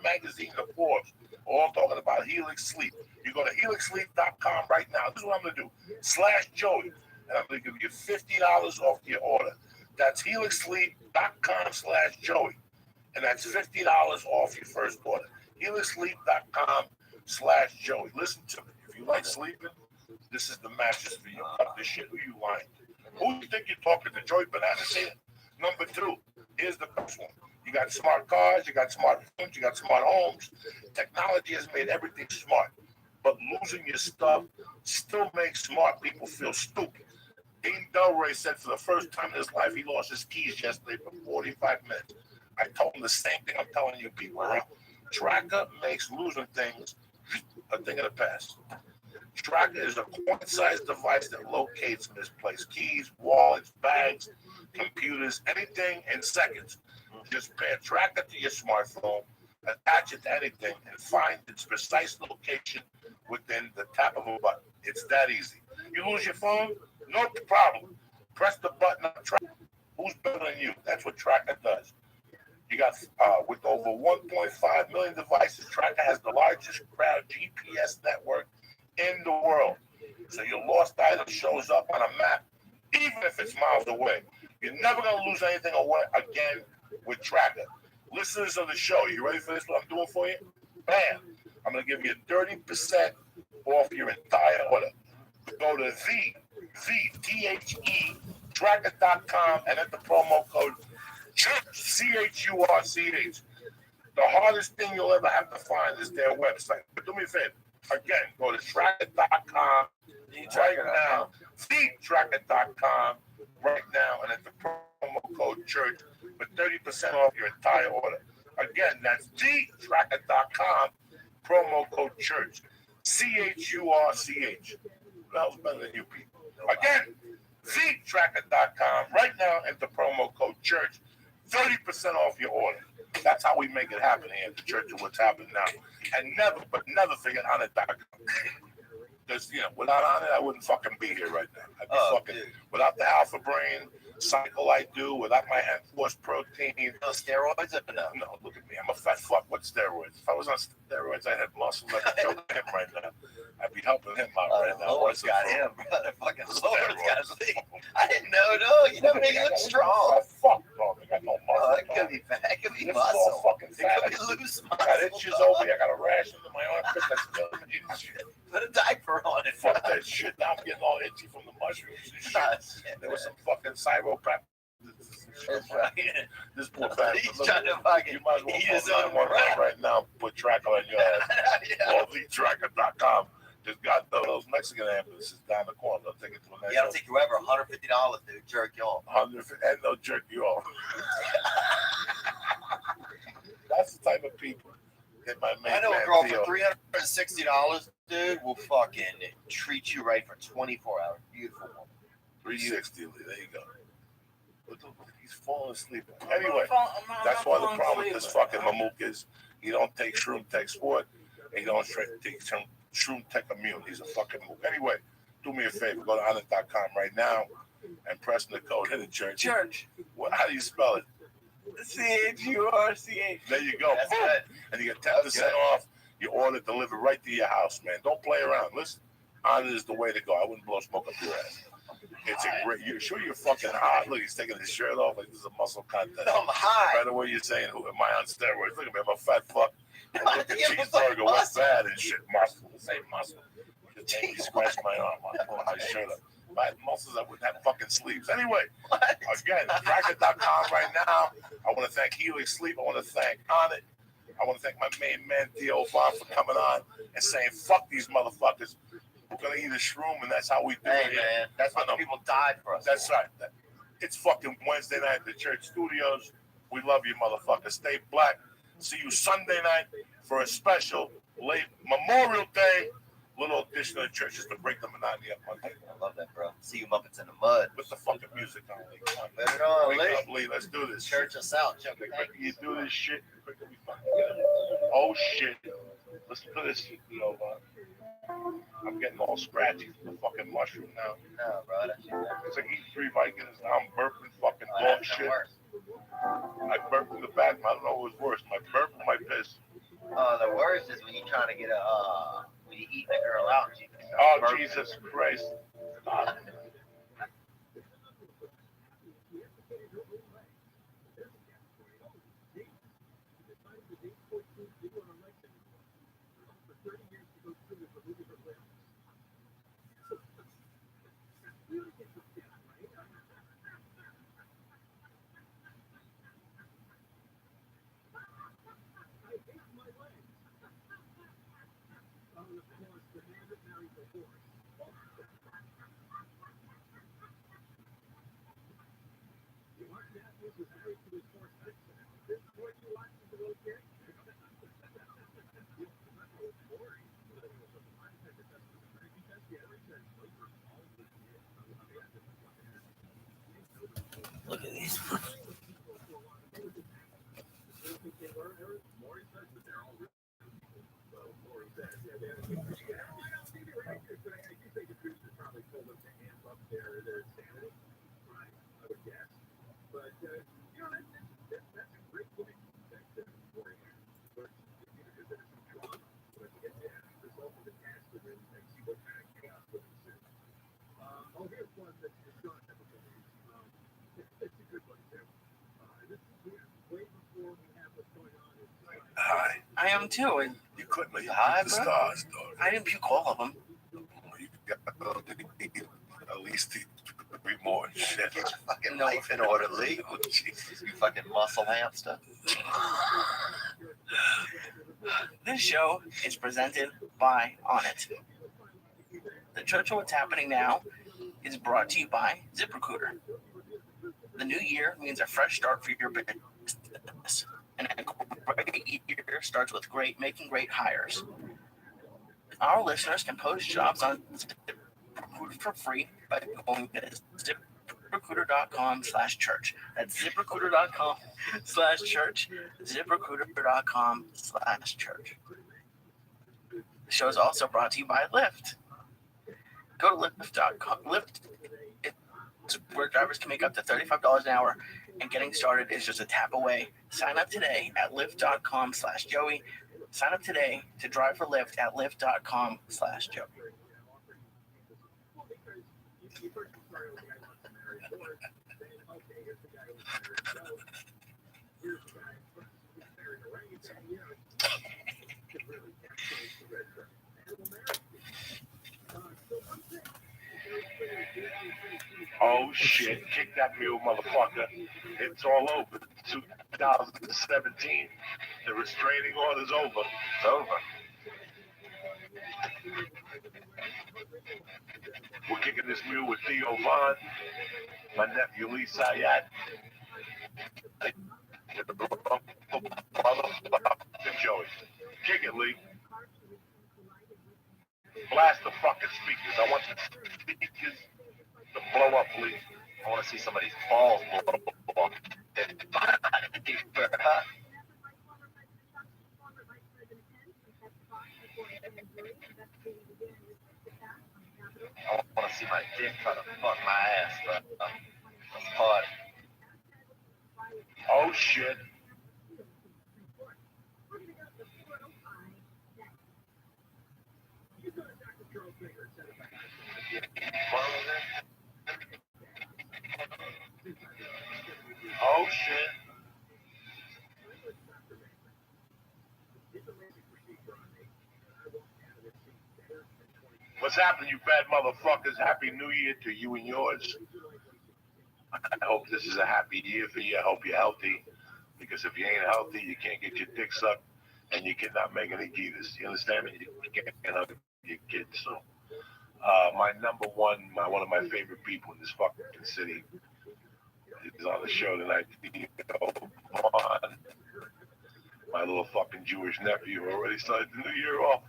Magazine to Forbes all talking about Helix Sleep. You go to helixsleep.com right now. This is what I'm going to do. /Joey. And I'm going to give you $50 off your order. That's helixsleep.com/Joey. And that's $50 off your first order. helixsleep.com/Joey. Listen to me. If you like sleeping, this is the mattress for you. Cut the shit. Who you lying to? Who do you think you're talking to? Joey Banana here. Number 2, here's the first one. You got smart cars, you got smart phones, you got smart homes. Technology has made everything smart. But losing your stuff still makes smart people feel stupid. Dean Delray said for the first time in his life he lost his keys yesterday for 45 minutes. I told him the same thing I'm telling you people. Right? Tracker makes losing things a thing of the past. Tracker is a coin-sized device that locates misplaced keys, wallets, bags, computers, anything in seconds. Just pair Tracker to your smartphone, attach it to anything, and find its precise location within the tap of a button. It's that easy. You lose your phone? No problem. Press the button on Tracker. Who's better than you? That's what Tracker does. You got, with over 1.5 million devices, Tracker has the largest crowd GPS network in the world. So your lost item shows up on a map, even if it's miles away. You're never going to lose anything away again with Tracker. Listeners of the show, you ready for this? What I'm doing for you? Bam! I'm going to give you 30% off your entire order. Go to Tracker.com and enter promo code CHURCH. The hardest thing you'll ever have to find is their website. But do me a favor. Again, go to Tracker.com right now. Tracker.com right now and enter promo code CHURCH for 30% off your entire order. Again, that's Tracker.com, promo code CHURCH. CHURCH. That was better than you people. Again, Tracker.com right now enter promo code CHURCH, 30% off your order. That's how we make it happen here at the Church of What's Happening Now. And never forget on it.com. Because, without on it, I wouldn't fucking be here right now. I'd be fucking, without the alpha brain cycle I do, without my force protein. No steroids or no? No, look at me. I'm a fat fuck with steroids. If I was on steroids, I'd have muscles. I'd be choking him right now. I'd be helping him out right now. Lord's got him, brother. Fucking Lord's got me. I didn't know, no. You never make it look strong. Fuck, bro. I got no muscle. It could be fat. It could be This is muscle. all fucking fat. It could be loose I got itches over here. I got a rash under my armpit. That's killing me and shit. Put a diaper on it. Fuck that shit. Now I'm getting all itchy from the mushrooms and shit. There was some fucking cyropractic. That's right. This poor bastard. He's trying to fucking You might as well eat his own one rat. right now. Put tracker on your ass. Yeah. Or leadtracker.com. Just got those Mexican ambulances down the corner. They'll take it to a next. Yeah, I'll take you ever. $150, dude. Jerk you off. 100 and they'll jerk you off. That's the type of people that my man. I know a girl for $360, dude, will fucking treat you right for 24 hours. Beautiful woman. 360. There you go. He's falling asleep. Anyway, that's why the problem with this fucking mamook is he don't take Shroom Tech Sport and he don't take Shroom Tech Immune. He's a fucking mook. Anyway, do me a favor. Go to honest.com right now and press the code. Hit it, Church. How do you spell it? CHURCH. There you go. That's Boom. good. And you get 10% off. Your order delivered right to your house, man. Don't play around. Listen, honest is the way to go. I wouldn't blow smoke up your ass. It's a great. You're sure you're fucking hot. Look, he's taking his shirt off like this is a muscle contest. I'm high. Right away, you're saying, "Who am I on steroids?" Look at me, I'm a fat fuck. And look at Yeah, but cheeseburger, what's muscle. bad and shit. Muscle, this ain't muscle. You just made me scratch my arm. I'm pulling my shirt up. If I had muscles, I wouldn't have fucking sleeves. Anyway, again, Tracker.com right now. I want to thank Helix Sleep. I want to thank On It. I want to thank my main man, Theo Vaughn, for coming on and saying, "Fuck these motherfuckers. We're going to eat a shroom," and that's how we do Hey, it. man. That's why people died for us. That's right. It's fucking Wednesday night at the church studios. We love you, motherfuckers. Stay black. See you Sunday night for a special late Memorial Day little edition of the church just to break the monotony up Monday. I love that, bro. See you Muppets in the mud. With the fucking music on. Lee. Come on, Put it on, wake Lee. up, Lee. Let's do this. Church us out. The quicker you do this shit, the quicker we fucking get it. Oh shit. Listen to this, Theo Vaughn. I'm getting all scratchy from the fucking mushroom now. No, bro. That shit hurts. It's like eating 3 Vikings. Now I'm burping fucking Oh, dog that's shit. worse. I burped in the bathroom. I don't know what was worse, my burp or my piss. The worst is when you're trying to get when you eat a girl out. And she Oh, burps. Jesus Christ. Stop. Look at these. Hi. I am too. And You couldn't leave Hi, the bro. stars, dog. I didn't puke all of them. You got at least 3 more and shit. Get your fucking No. life in order, Lee. Oh, Jesus. You fucking muscle hamster. This show is presented by On It. The Church of What's Happening Now is brought to you by ZipRecruiter. The new year means a fresh start for your business. And a great year starts with making great hires. Our listeners can post jobs on ZipRecruiter for free by going to ZipRecruiter.com/church. That's ZipRecruiter.com/church. ZipRecruiter.com/church. The show is also brought to you by Lyft. Go to Lyft.com. Lyft, it's where drivers can make up to $35 an hour, and getting started is just a tap away. Sign up today at Lyft.com/Joey. Sign up today to drive for Lyft at Lyft.com/Joey. Oh shit, kick that mule, motherfucker. It's all over. 2017. The restraining order's over. It's over. We're kicking this mule with Theo Vaughn, my nephew Lee Sayat. Motherfucking Joey. Kick it, Lee. Blast the fucking speakers. I want the speakers to blow up, Lee. I want to see somebody's balls blow up. I want to see my dick try to fuck my ass, bro. That's hard. Oh shit. Oh shit. What's happening, you bad motherfuckers? Happy New Year to you and yours. I hope this is a happy year for you. I hope you're healthy. Because if you ain't healthy, you can't get your dick sucked and you cannot make any geeters. You understand me? You can't hug your kids. So, my number one, one of my favorite people in this fucking city is on the show tonight. My little fucking Jewish nephew already started the new year off.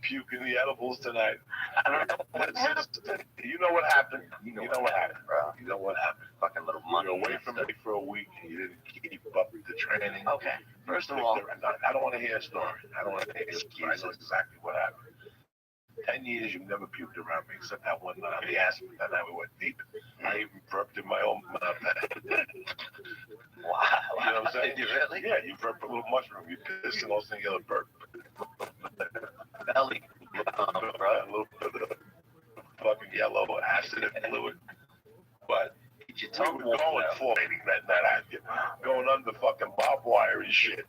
Puking the edibles tonight. I don't know what happened. You know what happened. You know what happened, bro. You know what happened. Fucking little money. You were away from me for a week and you didn't keep up with the training. Okay. First of all, I don't want to hear a story. I don't want to hear a story. I know exactly what happened. 10 years you've never puked around me except that one night on the ass. That night we went deep. I even burped in my own mouth. Wow. You know what I'm saying? Did you really? Yeah, you burp a little mushroom. You piss and all thing yellow burp. Belly. A little bit of fucking yellow acid and fluid. But Did you we tell were going for that night. Going under fucking barbed wire and shit.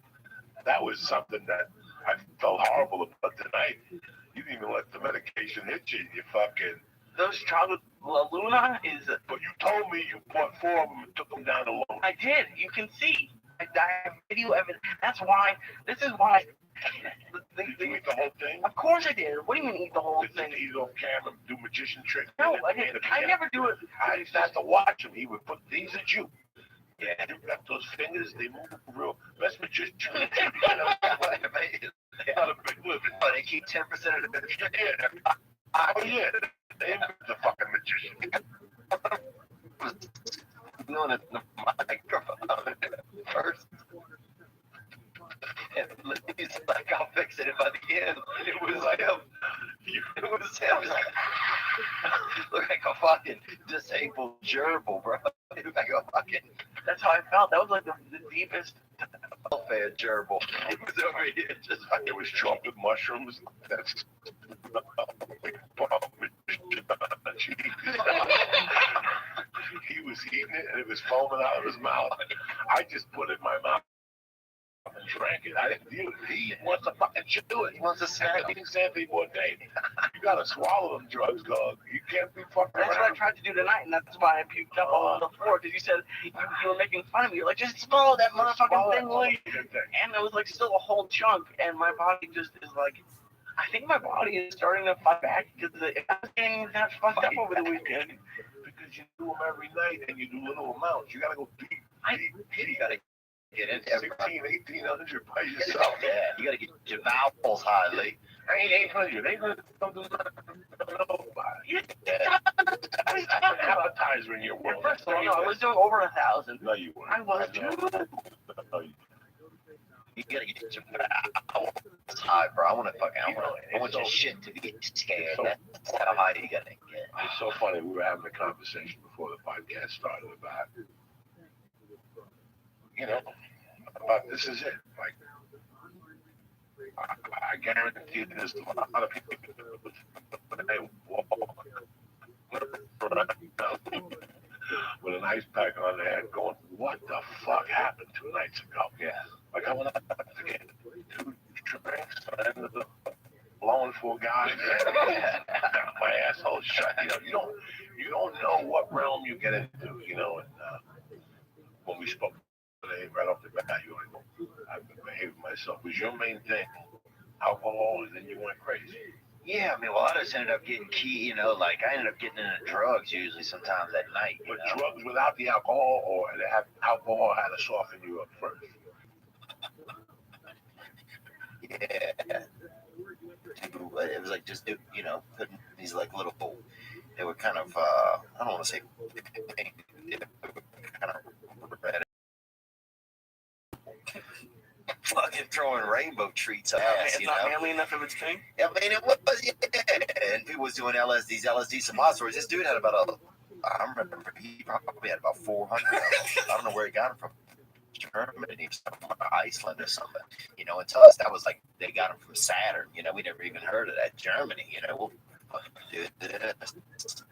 That was something that I felt horrible about tonight. You didn't even let the medication hit you. You fucking. those chocolate Luna is. But you told me you bought 4 of them and took them down alone. I did. You can see. I have video evidence. That's why. This is why. Did you eat the whole thing? Of course I did. What do you mean eat the whole Did thing? you eat it off camera, do magician tricks? No, I didn't. I never do it. I used to have to watch him. He would put these at you. Yeah, you got those fingers, they move real. Best magician. They had a big living. But they keep 10% of the Yeah. Oh, yeah. They invented the fucking magician. doing it in the microphone first. And he's like, I'll fix it. And by the end, it was like him. It was him. He's like, look like a fucking disabled gerbil, bro. It was like a fucking. That's how I felt. That was like the deepest. Welfare gerbil. It was over here just fucking. It was chocolate mushrooms. That's. He was eating it and it was foaming out of his mouth. I just put it in my mouth and drank it. I didn't do it. He wants to fucking chew it. He wants to snack it. He said more day. You gotta swallow them drugs, dog. You can't be fucking That's what I around. tried to do tonight, and that's why I puked up on the floor. Because you said you were making fun of me. You're like, just swallow that motherfucking thing, Lee. And it was like still a whole chunk, and my body just is like. I think my body is starting to fight back because I was getting that fucked up over the weekend. Because you do them every night and you do little amounts. You gotta go deep. You gotta get into 1,800 by yourself. Yeah, you got to get your vowels high, Lee. I ain't 800. 800 don't do nobody. Yeah. Advertise when you're working. No, I was doing over 1,000. No, you weren't. I was too. No, You got to get your vowels high, bro. I want your shit to be scared. That's how high you got to get. It's so funny. We were having a conversation before the podcast started about, about this is it. Like, I guarantee you there's a lot of people they walk with an ice pack on their head going, what the fuck happened 2 nights ago? Yeah. Like, I went out to get 2 drinks, I ended up blowing 4 guys. My asshole shut. You don't know what realm you get into, and when we spoke today, right off the bat, you were like, I've been behaving myself. Was your main thing alcohol, and then you went crazy? Yeah, I mean, well, I just ended up getting like I ended up getting into drugs usually sometimes at night. But drugs without the alcohol, or alcohol had to soften you up first? Yeah. It was like just, putting these like little, they were kind of, I don't want to say, they were kind of red. Fucking throwing rainbow treats at us, It's not manly enough of its thing. I mean, it was, yeah. And people was doing LSD suppositories. This dude had I remember he probably had about 400. I don't know where he got them from. Germany, Iceland or something, and to us that was like they got them from Saturn. We never even heard of that. Germany, we'll do this,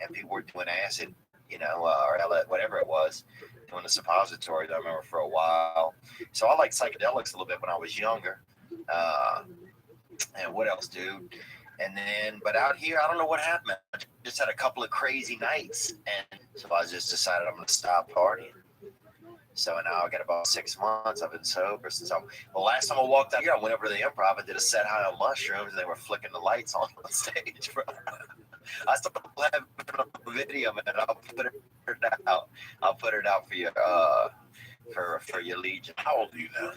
and people were doing acid, or whatever it was, doing the suppositories. I remember for a while. So I liked psychedelics a little bit when I was younger. And what else, dude? And then, but out here, I don't know what happened. I just had a couple of crazy nights, and so I just decided I'm going to stop partying. So now I got about 6 months. I've been sober since the last time I walked out here, I went over to the Improv and did a set high on mushrooms, and they were flicking the lights on stage, bro. I still have a video, man. I'll put it out. I'll put it out for you, for your legion. How old are you now?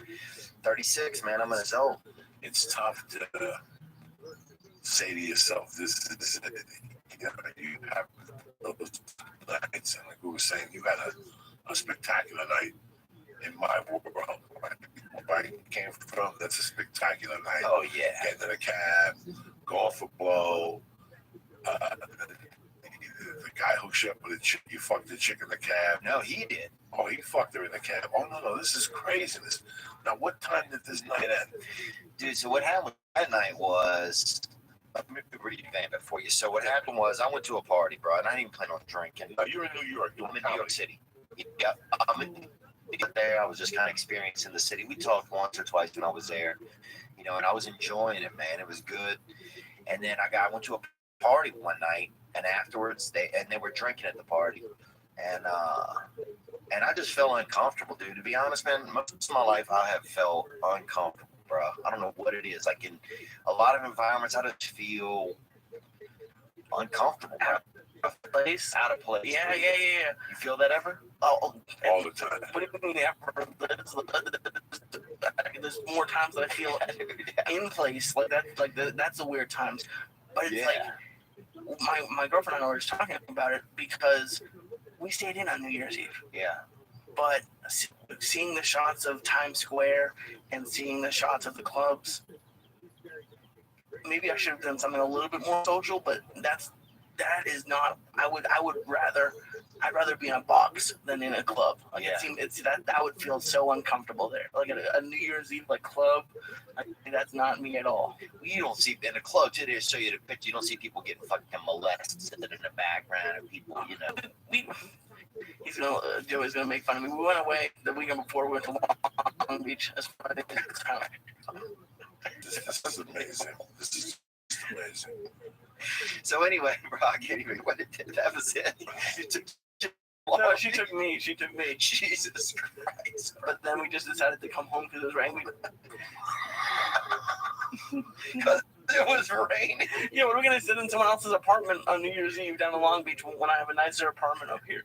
36, man. I'm in his old. It's tough to say to yourself, this is it. You have those nights, and like we were saying, you had a spectacular night in my world. Where I came from, that's a spectacular night. Oh, yeah. Getting in a cab, going for blow. The guy hooked you up with a chick. You fucked the chick in the cab. No, he did. Oh, he fucked her in the cab. Oh, no, this is craziness. Now, what time did this night end? Dude, so what happened that night was, let me revamp it for you. So what happened was I went to a party, bro, and I didn't even plan on drinking. No, you're in New York. I'm in New York City. Yeah, I'm in there. I was just kind of experiencing the city. We talked once or twice when I was there, and I was enjoying it, man. It was good. And then I went to a party one night, and afterwards they were drinking at the party, and I just felt uncomfortable, dude. To be honest, man, most of my life I have felt uncomfortable, bro. I don't know what it is. Like in a lot of environments, I just feel uncomfortable, bro. Out of place. Yeah. You feel that ever? All the time. What do you mean ever? There's more times that I feel in place like that. Like that's the weird times. But it's like my girlfriend and I were just talking about it because we stayed in on New Year's Eve. Yeah. But seeing the shots of Times Square and seeing the shots of the clubs, maybe I should have done something a little bit more social. But that is not. I'd rather be in a box than in a club. Like that would feel so uncomfortable there. Like a New Year's Eve club, that's not me at all. You don't see in a club too. They show you the picture. You don't see people getting fucking molested sitting in the background and people, Joey's gonna make fun of me. We went away the weekend before. We went to Long Beach. This is amazing. This is amazing. So anyway, bro, I can't even. What that was it. No, she took me. Jesus Christ. But then we just decided to come home because it was raining. Because it was raining. Yeah, what are we gonna sit in someone else's apartment on New Year's Eve down in Long Beach when I have a nicer apartment up here?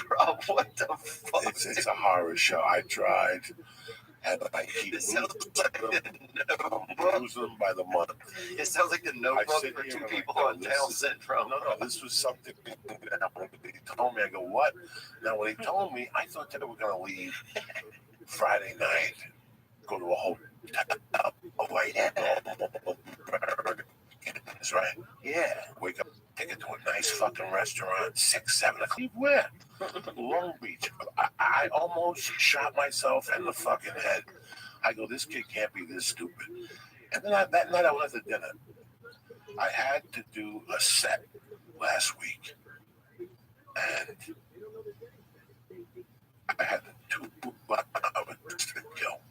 Bro, what the fuck? It's a horror show. I tried. And I keep It sounds losing like them. the I'm Notebook. losing them by the month. It sounds like the I Notebook sit for here two and I'm people like, on Down syndrome. No, this was something that he told me. I go, what? Now, when he told me, I thought that we were going to leave Friday night, go to a hotel. Oh, wait, that's right. Yeah. Wake up, take it to a nice fucking restaurant, 6, 7 o'clock. Leave where? Long Beach. I almost shot myself in the fucking head. I go, this kid can't be this stupid. And then that night I went to dinner. I had to do a set last week. And I had 2 hours to kill.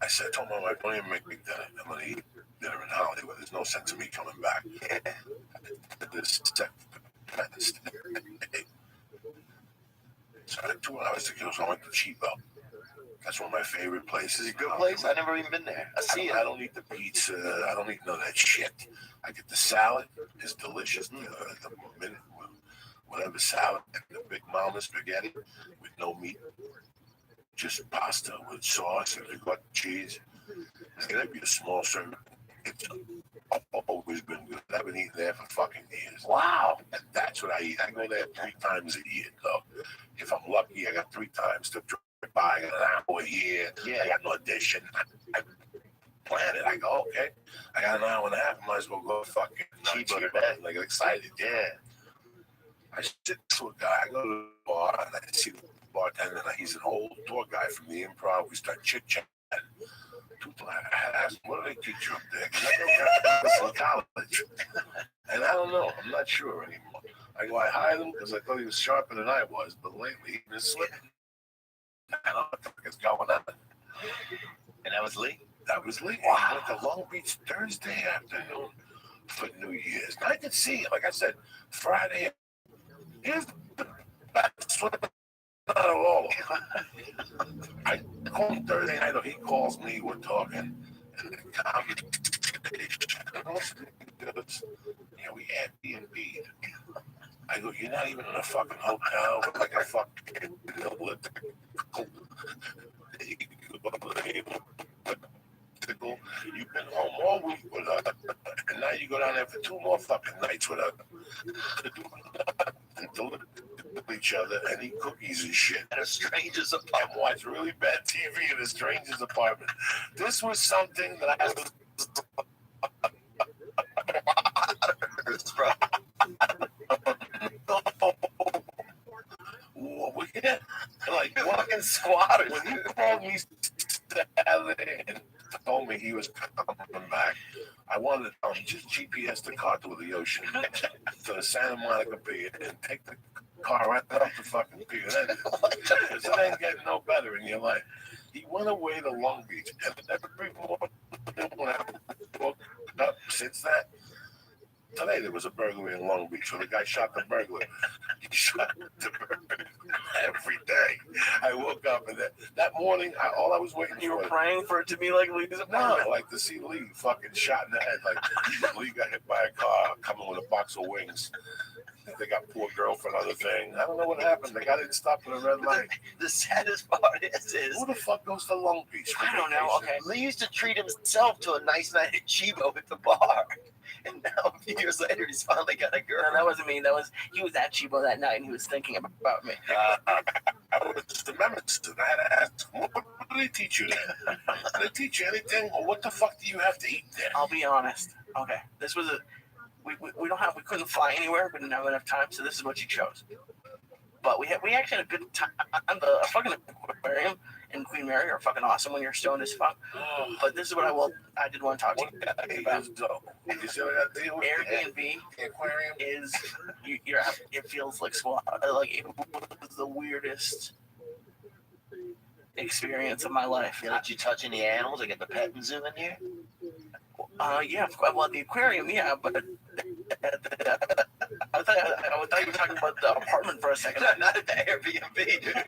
I said, I told my wife, don't even make me dinner. I'm going to eat dinner in Hollywood. There's no sense in me coming back. This set. So I had 2 hours to kill, so I went to Chibo. That's one of my favorite places. Is it a good place? I've never even been there. I see it. I don't eat the pizza. I don't eat none of that shit. I get the salad. It's delicious. The whatever salad. And the Big Mama spaghetti with no meat. Just pasta with sauce and you got cheese. It's going to be a small serving. It's always been good. I've been eating there for fucking years. Wow. And that's what I eat. I go there 3 times a year, though. If I'm lucky, I got 3 times to drive by. I got an hour a year. Yeah. I got an audition. I plan it. I go, okay. I got an hour and a half. I might as well go fucking Cheap on nuts. that. I get excited. Yeah. I sit to a guy. I go to the bar and I see the bartender. He's an old tour guy from the Improv. We start chit-chatting. I asked him, what do they teach you up there? Because I know in college. And I don't know. I'm not sure anymore. I go, I hired him because I thought he was sharper than I was, but lately he's been slipping. I don't know what the fuck is going on. And that was Lee? That was Lee. Wow. I went to Long Beach Thursday afternoon for New Year's. And I could see it. Like I said, Friday. Here's the best one out of all. I call him Thursday night, or he calls me, we're talking, and the conversation. Yeah, we Airbnb'd. I go, you're not even in a fucking hotel, but like a fucking you've been home all week with us, and now you go down there for 2 more fucking nights with us and deliver each other and eat cookies and shit At a stranger's and apartment. watch really bad TV in a stranger's apartment. This was something that I was. Bro. Yeah, like Fucking squatters. when he called me Saturday and told me he was coming back, I wanted to tell him just GPS the car to the ocean, to the Santa Monica Pier, and take the car right up the fucking pier. Because it ain't getting no better in your life. He went away to Long Beach, and every morning I woke up since that. Today there was a burglary in Long Beach, so the guy shot the burglar. He shot the burglar every day. I woke up and that morning, all I was waiting You were for. praying for it to be like Lee's No, apartment. like to see Lee fucking shot in the head. Like Lee got hit by a car coming with a box of wings. They got poor girlfriend on the thing. I don't know what happened. The guy didn't stop at a red light. The saddest part is Who the fuck goes to Long Beach? For I don't know. vacation? Okay. Lee used to treat himself to a nice night at Chibo at the bar. And now a few years later, he's finally got a girl. No, that wasn't me. He was at Chibo that night and he was thinking about me. I was the members. I had to ask, what do they teach you there? Do they teach you anything? Or what the fuck do you have to eat there? I'll be honest. Okay, this was we couldn't fly anywhere. We didn't have enough time, so this is what you chose. But we actually had a good time. The fucking aquarium and Queen Mary are fucking awesome when you're stoned as fuck. But this is what I did want to talk to you about. You see what I got to deal with? Airbnb The aquarium. is it feels like squat. Like it was the weirdest experience of my life. They let you touch any animals? They get the petting zoo in here? Yeah, well, the aquarium, yeah, but I thought you were talking about the apartment for a second. No, not at the Airbnb, dude.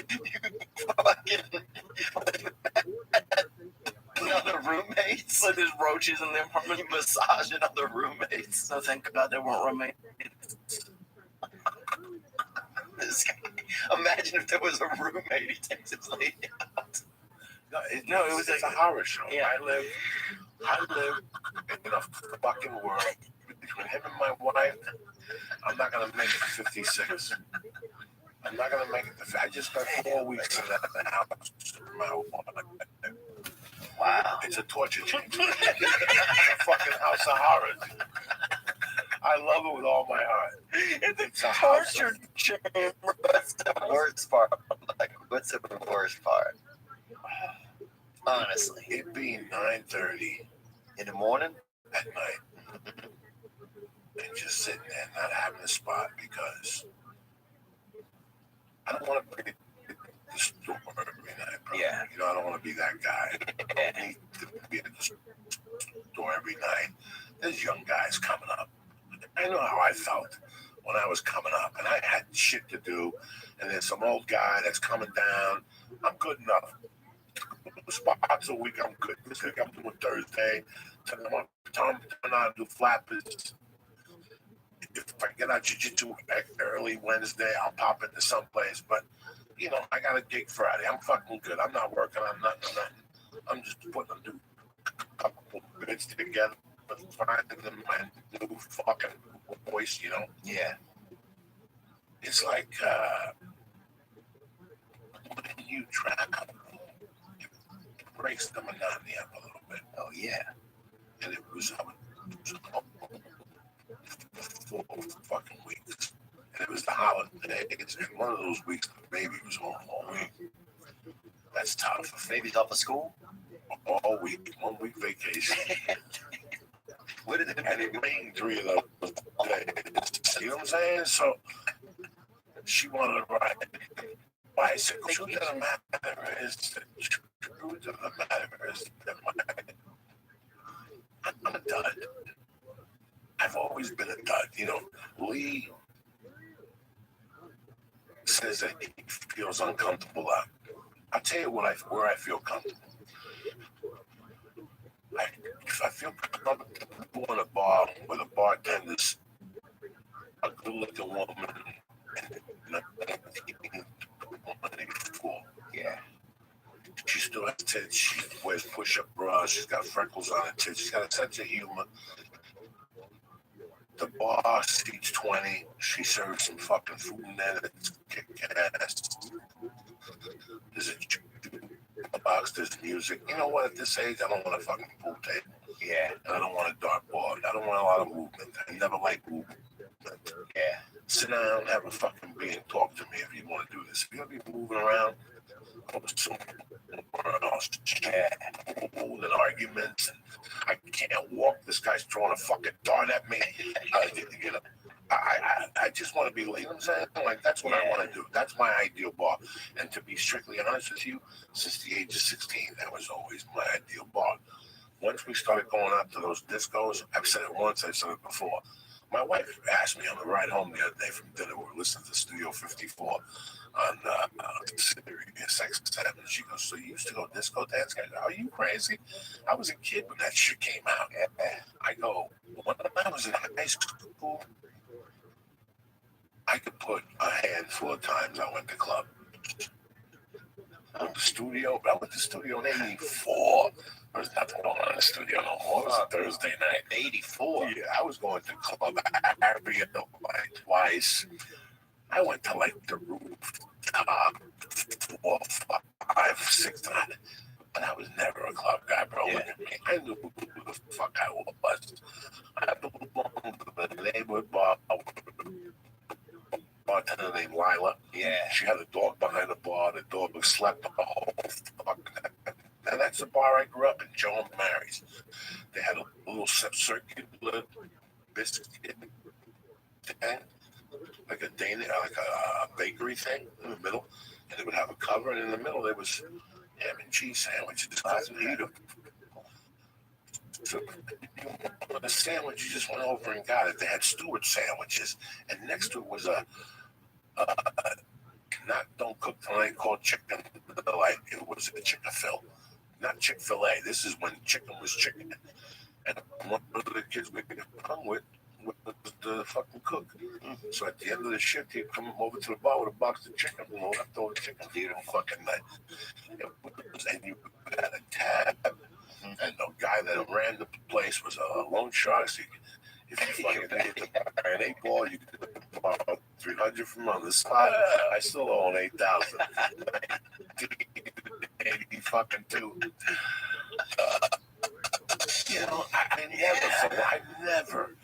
You fucking other roommates. Like there's roaches in the apartment. You massaging other roommates. So thank God there weren't roommates. this guy. Imagine if there was a roommate. He takes his lady out. No, it was a horror show. Yeah. I live in a fucking world between him and my wife. I'm not gonna make it to 56. I'm not gonna make it to. I just spent 4 weeks in that house. My wife. Wow. It's a torture chamber. It's a fucking house of horrors. I love it with all my heart. It's a house torture chamber. What's the worst part? Like, what's the worst part? Honestly, It being 9:30 in the morning. at night and just sitting there not having a spot because I don't want to be the store every night, bro. Yeah. You know, I don't want to be that guy. I don't need to be at the store every night. There's young guys coming up. I know how I felt when I was coming up, and I had shit to do, and there's some old guy that's coming down. I'm good enough. Spots a week, I'm good. This week I'm doing Thursday. Time to do flappers. If I get out jiu-jitsu early Wednesday, I'll pop into someplace. But, you know, I got a gig Friday. I'm fucking good. I'm not working on nothing. I'm just putting a couple bits together, but finding them my new fucking voice, you know? Yeah. It's like when you travel, it breaks the monotony up a little bit. Oh yeah. And it was 4 fucking weeks. And it was the holidays. And one of those weeks, the baby was home all week. That's tough. Baby's off of school. All week, 1 week vacation. What did it And it rained 3 of those days. You know what I'm saying? So she wanted to ride a bicycle. The truth of the matter is, that I'm a dud. I've always been a dud. You know, Lee says that he feels uncomfortable out. I'll tell you where I feel comfortable. If I feel comfortable in a bar where the bartender's a good-looking woman and 1924. Yeah. She still has tits. She wears push-up bras. She's got freckles on her tits. She's got a sense of humor. The bar seats 20. She serves some fucking food in there that's kick-ass. There's a box. There's music. You know what? At this age, I don't want a fucking pool table. Yeah. And I don't want a dartboard. I don't want a lot of movement. I never like movement. Yeah. Sit down, have a fucking beer, and talk to me if you want to do this. If you're going to be moving around, go somewhere else. Yeah. And arguments. And I can't walk. This guy's throwing a fucking dart at me. You know, I just want to be, you know what I'm saying? Like, that's what I want to do. That's my ideal bar. And to be strictly honest with you, since the age of 16, that was always my ideal bar. Once we started going out to those discos, I've said it once, I've said it before. My wife asked me on the ride home the other day from dinner, we were listening to Studio 54 on Sirius XM. She goes, so you used to go disco dance? I go, are you crazy? I was a kid when that shit came out. I go, when I was in high school, I could put a handful of times I went to club. I went to studio in 84. There was nothing going on in the studio no more. It was a Thursday night. 84. Yeah, I was going to club area like twice. I went to like the rooftop 4, 5, 6 times. But I was never a club guy, bro. Yeah. I knew who the fuck I was. I belonged to the neighborhood bar. Bartender named Lila. Yeah. She had a dog behind the bar. The dog was slept the whole fuck. And that's the bar I grew up in, Joe and Mary's. They had a little circular biscuit thing, like a bakery thing in the middle, and it would have a cover, and in the middle there was ham and cheese sandwiches. That's beautiful. So the sandwich, you just went over and got it. They had Stewart sandwiches, and next to it was a don't cook tonight called chicken. Like it was a chicken fill, not Chick-fil-A. This is when chicken was chicken. And one of the kids we hung with was the fucking cook. So at the end of the shift, he'd come over to the bar with a box of chicken, leftover chicken for you the fucking night. And you had a tab, and the guy that ran the place was a loan shark. So if you fucking needed to buy an 8-ball, you could borrow 300 from on the side. I still own 8,000. 80 fucking 2. You know, I never.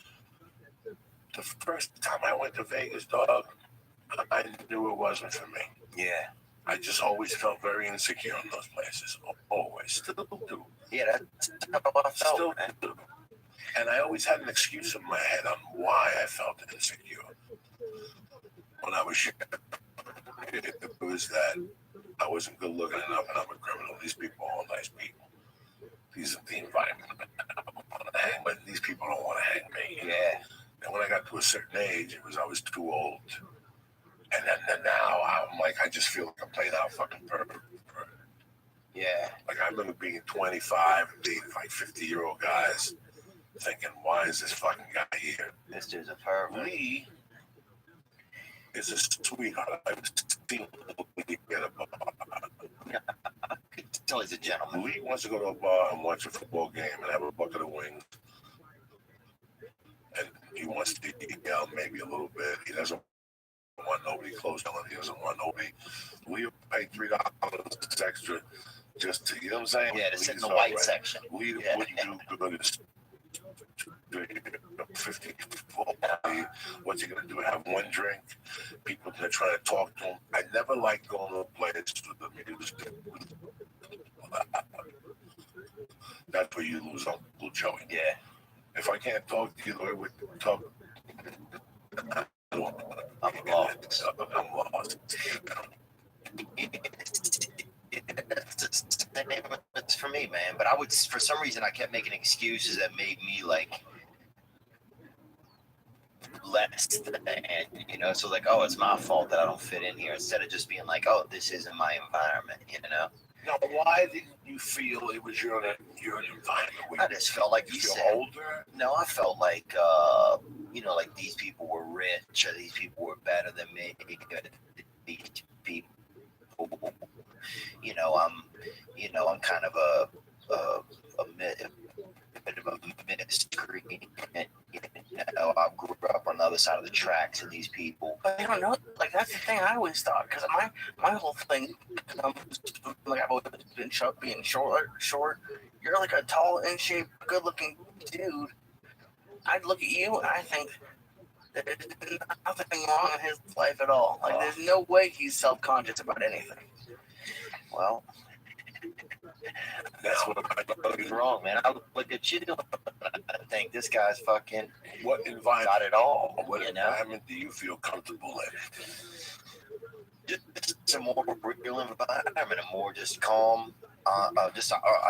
The first time I went to Vegas, dog, I knew it wasn't for me. Yeah. I just always felt very insecure in those places. Always. Still do. Yeah, that's how I felt, Still man. do. And I always had an excuse in my head on why I felt insecure. When I was young, it was that I wasn't good looking enough and I'm a criminal. These people are all nice people. These are the environment I want to hang with. These people don't want to hang me. Yeah. And when I got to a certain age, I was too old. And then now I'm like, I just feel like I'm playing out fucking pervert. Yeah. Like I remember being 25 and dating like 50-year-old guys, thinking, why is this fucking guy here? This dude's a pervert. Lee is a sweetheart. I've seen Lee get a bar. I could tell he's a gentleman. Lee wants to go to a bar and watch a football game and have a bucket of wings. And he wants to eat out maybe a little bit. He doesn't want nobody close to him. He doesn't want nobody. We'll pay $3 extra just to, you know what I'm saying? Yeah, to sit in the white section. We wouldn't do good as 50, 40. What's he going to do? Have one drink? People that are trying to talk to him. I never liked going to a place with the music. That's where you lose Uncle Joey. Yeah. If I can't talk to you, I would talk. I'm lost. I'm lost. It's for me, man. But I would, for some reason, I kept making excuses that made me like less than, you know. So like, oh, it's my fault that I don't fit in here, instead of just being like, oh, this isn't my environment, you know. Now, why didn't you feel it was your environment? I just felt like you you feel said. older? No, I felt like, you know, like these people were rich, or these people were better than me. These people, I'm kind of a bit of a miscreant. You know, I grew up on the other side of the tracks, and these people. But I don't know. Like that's the thing I always thought, because my whole thing comes from, like I've always been being short. You're like a tall, in shape, good-looking dude. I'd look at you and I think there's nothing wrong in his life at all. Like there's no way he's self-conscious about anything. Well, that's what I'm wrong, man. I look at you, I think this guy's fucking. What environment? Got it all. What you know? environment do you feel comfortable in? Just a more real environment, a more just calm.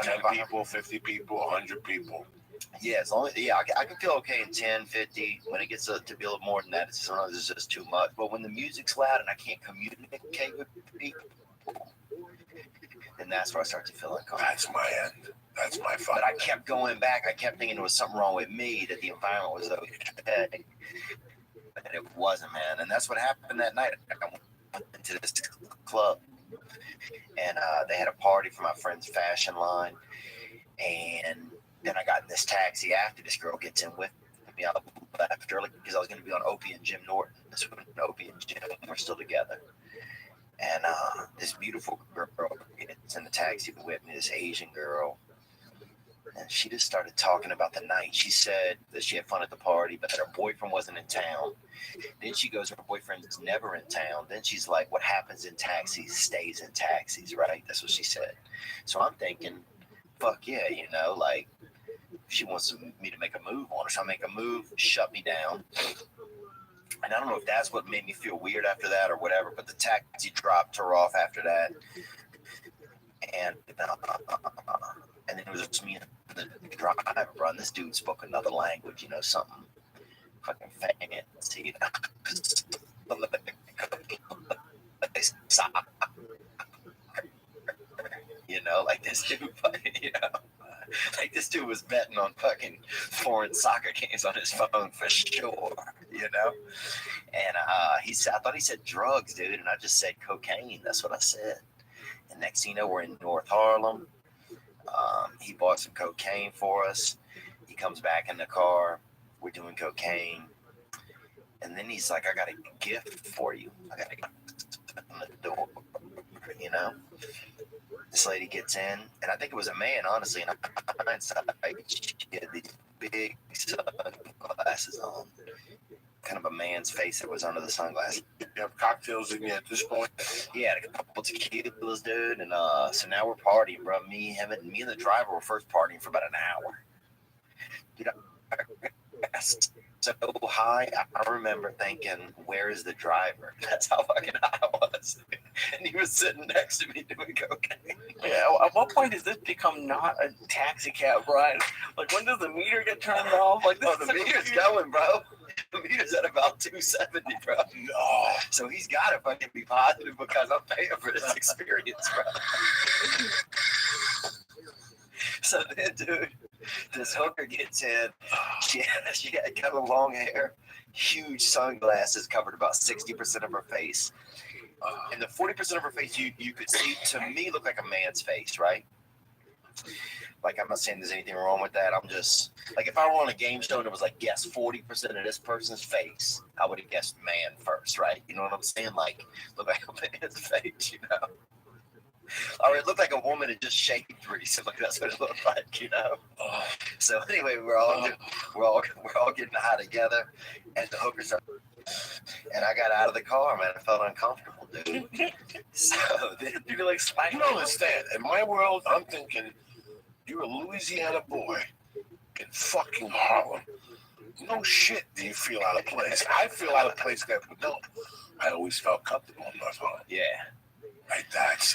10 people, 50 people, 100 people. Yeah, as long as I can feel okay in 10, 50. When it gets to be a little more than that, sometimes it's just too much. But when the music's loud and I can't communicate with people, then that's where I start to feel uncomfortable. That's my end. That's my fight. But I kept going back. I kept thinking there was something wrong with me, that the environment was okay. But it wasn't, man. And that's what happened that night. I went into this club, and they had a party for my friend's fashion line. And then I got in this taxi after this girl gets in with me. I left early because I was going to be on Opie and Jim Norton. This was Opie and Jim were still together. And this beautiful girl gets in the taxi with me, this Asian girl. And she just started talking about the night. She said that she had fun at the party, but that her boyfriend wasn't in town. Then she goes, her boyfriend's never in town. Then she's like, what happens in taxis stays in taxis, right? That's what she said. So I'm thinking, fuck yeah, you know, like, she wants me to make a move on her. So I make a move, shut me down. And I don't know if that's what made me feel weird after that or whatever, but the taxi dropped her off after that. And then it was just me and the driver, and this dude spoke another language, you know, something fucking fancy. You know, like this dude, you know. Like this dude was betting on fucking foreign soccer games on his phone for sure, you know. And he said, I thought he said drugs, dude, and I just said cocaine. That's what I said. And next thing you know, we're in North Harlem. He bought some cocaine for us. He comes back in the car. We're doing cocaine. And then he's like, I got a gift for you. I got a gift on the door, you know. This lady gets in, and I think it was a man, honestly. And hindsight, she had these big sunglasses on. Kind of a man's face that was under the sunglasses. You have cocktails in you at this point? Yeah, a couple tequilas, dude. And so now we're partying, bro. Me and the driver were first partying for about an hour. Dude, I so high, I remember thinking, where is the driver? That's how fucking high I was. And he was sitting next to me doing cocaine. Yeah, at what point does this become not a taxi cab ride? Like, when does the meter get turned off? Like, this The meter's going, bro. The meter's at about 270, bro. No. So he's got to fucking be positive because I'm paying for this experience, bro. So then, dude, this hooker gets in. She had kind of long hair, huge sunglasses, covered about 60% of her face. And the 40% of her face you could see, to me, looked like a man's face, right? Like, I'm not saying there's anything wrong with that. I'm just, like, if I were on a game show and it was like, guess 40% of this person's face, I would have guessed man first, right? You know what I'm saying? Like, look like a man's face, you know? Or it looked like a woman had just shaved recently. That's what it looked like, you know. So anyway, we're all getting high together, and the hookers are. And I got out of the car, man. I felt uncomfortable, dude. So then you're like, you don't understand. In my world, I'm thinking you're a Louisiana boy in fucking Harlem. No shit, do you feel out of place? I feel out of place there, but no, I always felt comfortable in North Harlem. Yeah. Like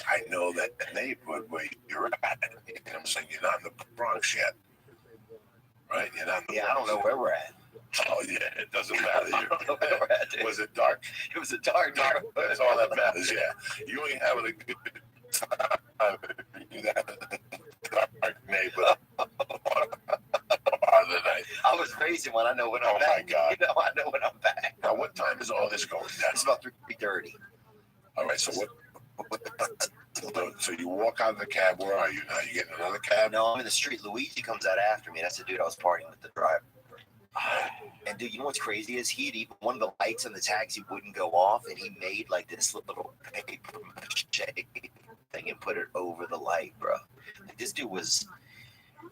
I know that neighborhood where you're at. You know what I'm saying? You're not in the Bronx yet. Right? You're not in the Bronx. I don't know where we're at. Oh, yeah, it doesn't matter. I don't know where we're at, dude. Was it dark? It was a dark neighborhood. That's all that matters, yeah. You ain't having a good time. You have a dark neighborhood. I was raising when I know when I'm back. Oh, my God. You know, I know when I'm back. Now, what time is all this going down? It's about 3:30. All right, so so you walk out of the cab. Where are you now? You getting another cab? No, I'm in the street. Luigi comes out after me. That's the dude I was partying with, the driver. And dude, you know what's crazy is he had even one of the lights on the taxi wouldn't go off, and he made like this little paper mache thing and put it over the light, bro. Like, this dude was,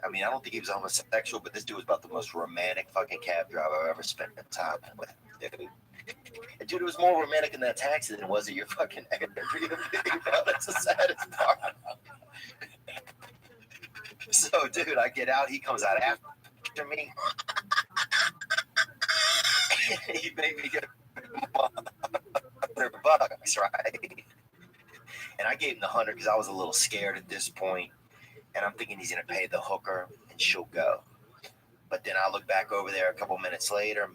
I mean, I don't think he was homosexual, but this dude was about the most romantic fucking cab driver I've ever spent time with, dude. And dude, it was more romantic in that taxi than it was at your fucking Airbnb, bro. That's the saddest part. So, dude, I get out. He comes out after me. He made me get $100, right? And I gave him the 100 because I was a little scared at this point. And I'm thinking he's gonna pay the hooker and she'll go. But then I look back over there a minute later,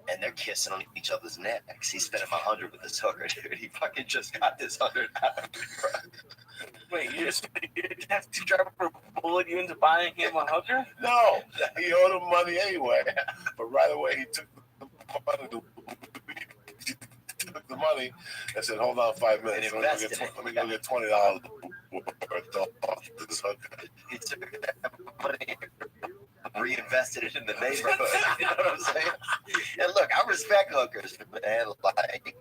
and they're kissing on each other's necks. He's spending my 100 with this hooker, dude. He fucking just got this 100 out of me, bro. Wait, you just have to drive a bullet you into buying him a hooker? No, he owed him money anyway. But right away, he took the money and said, "Hold on 5 minutes. Let me go get $20 worth off this hooker." He took that money and reinvested it in the neighborhood. You know what I'm saying? And look, I respect hookers, man. Like,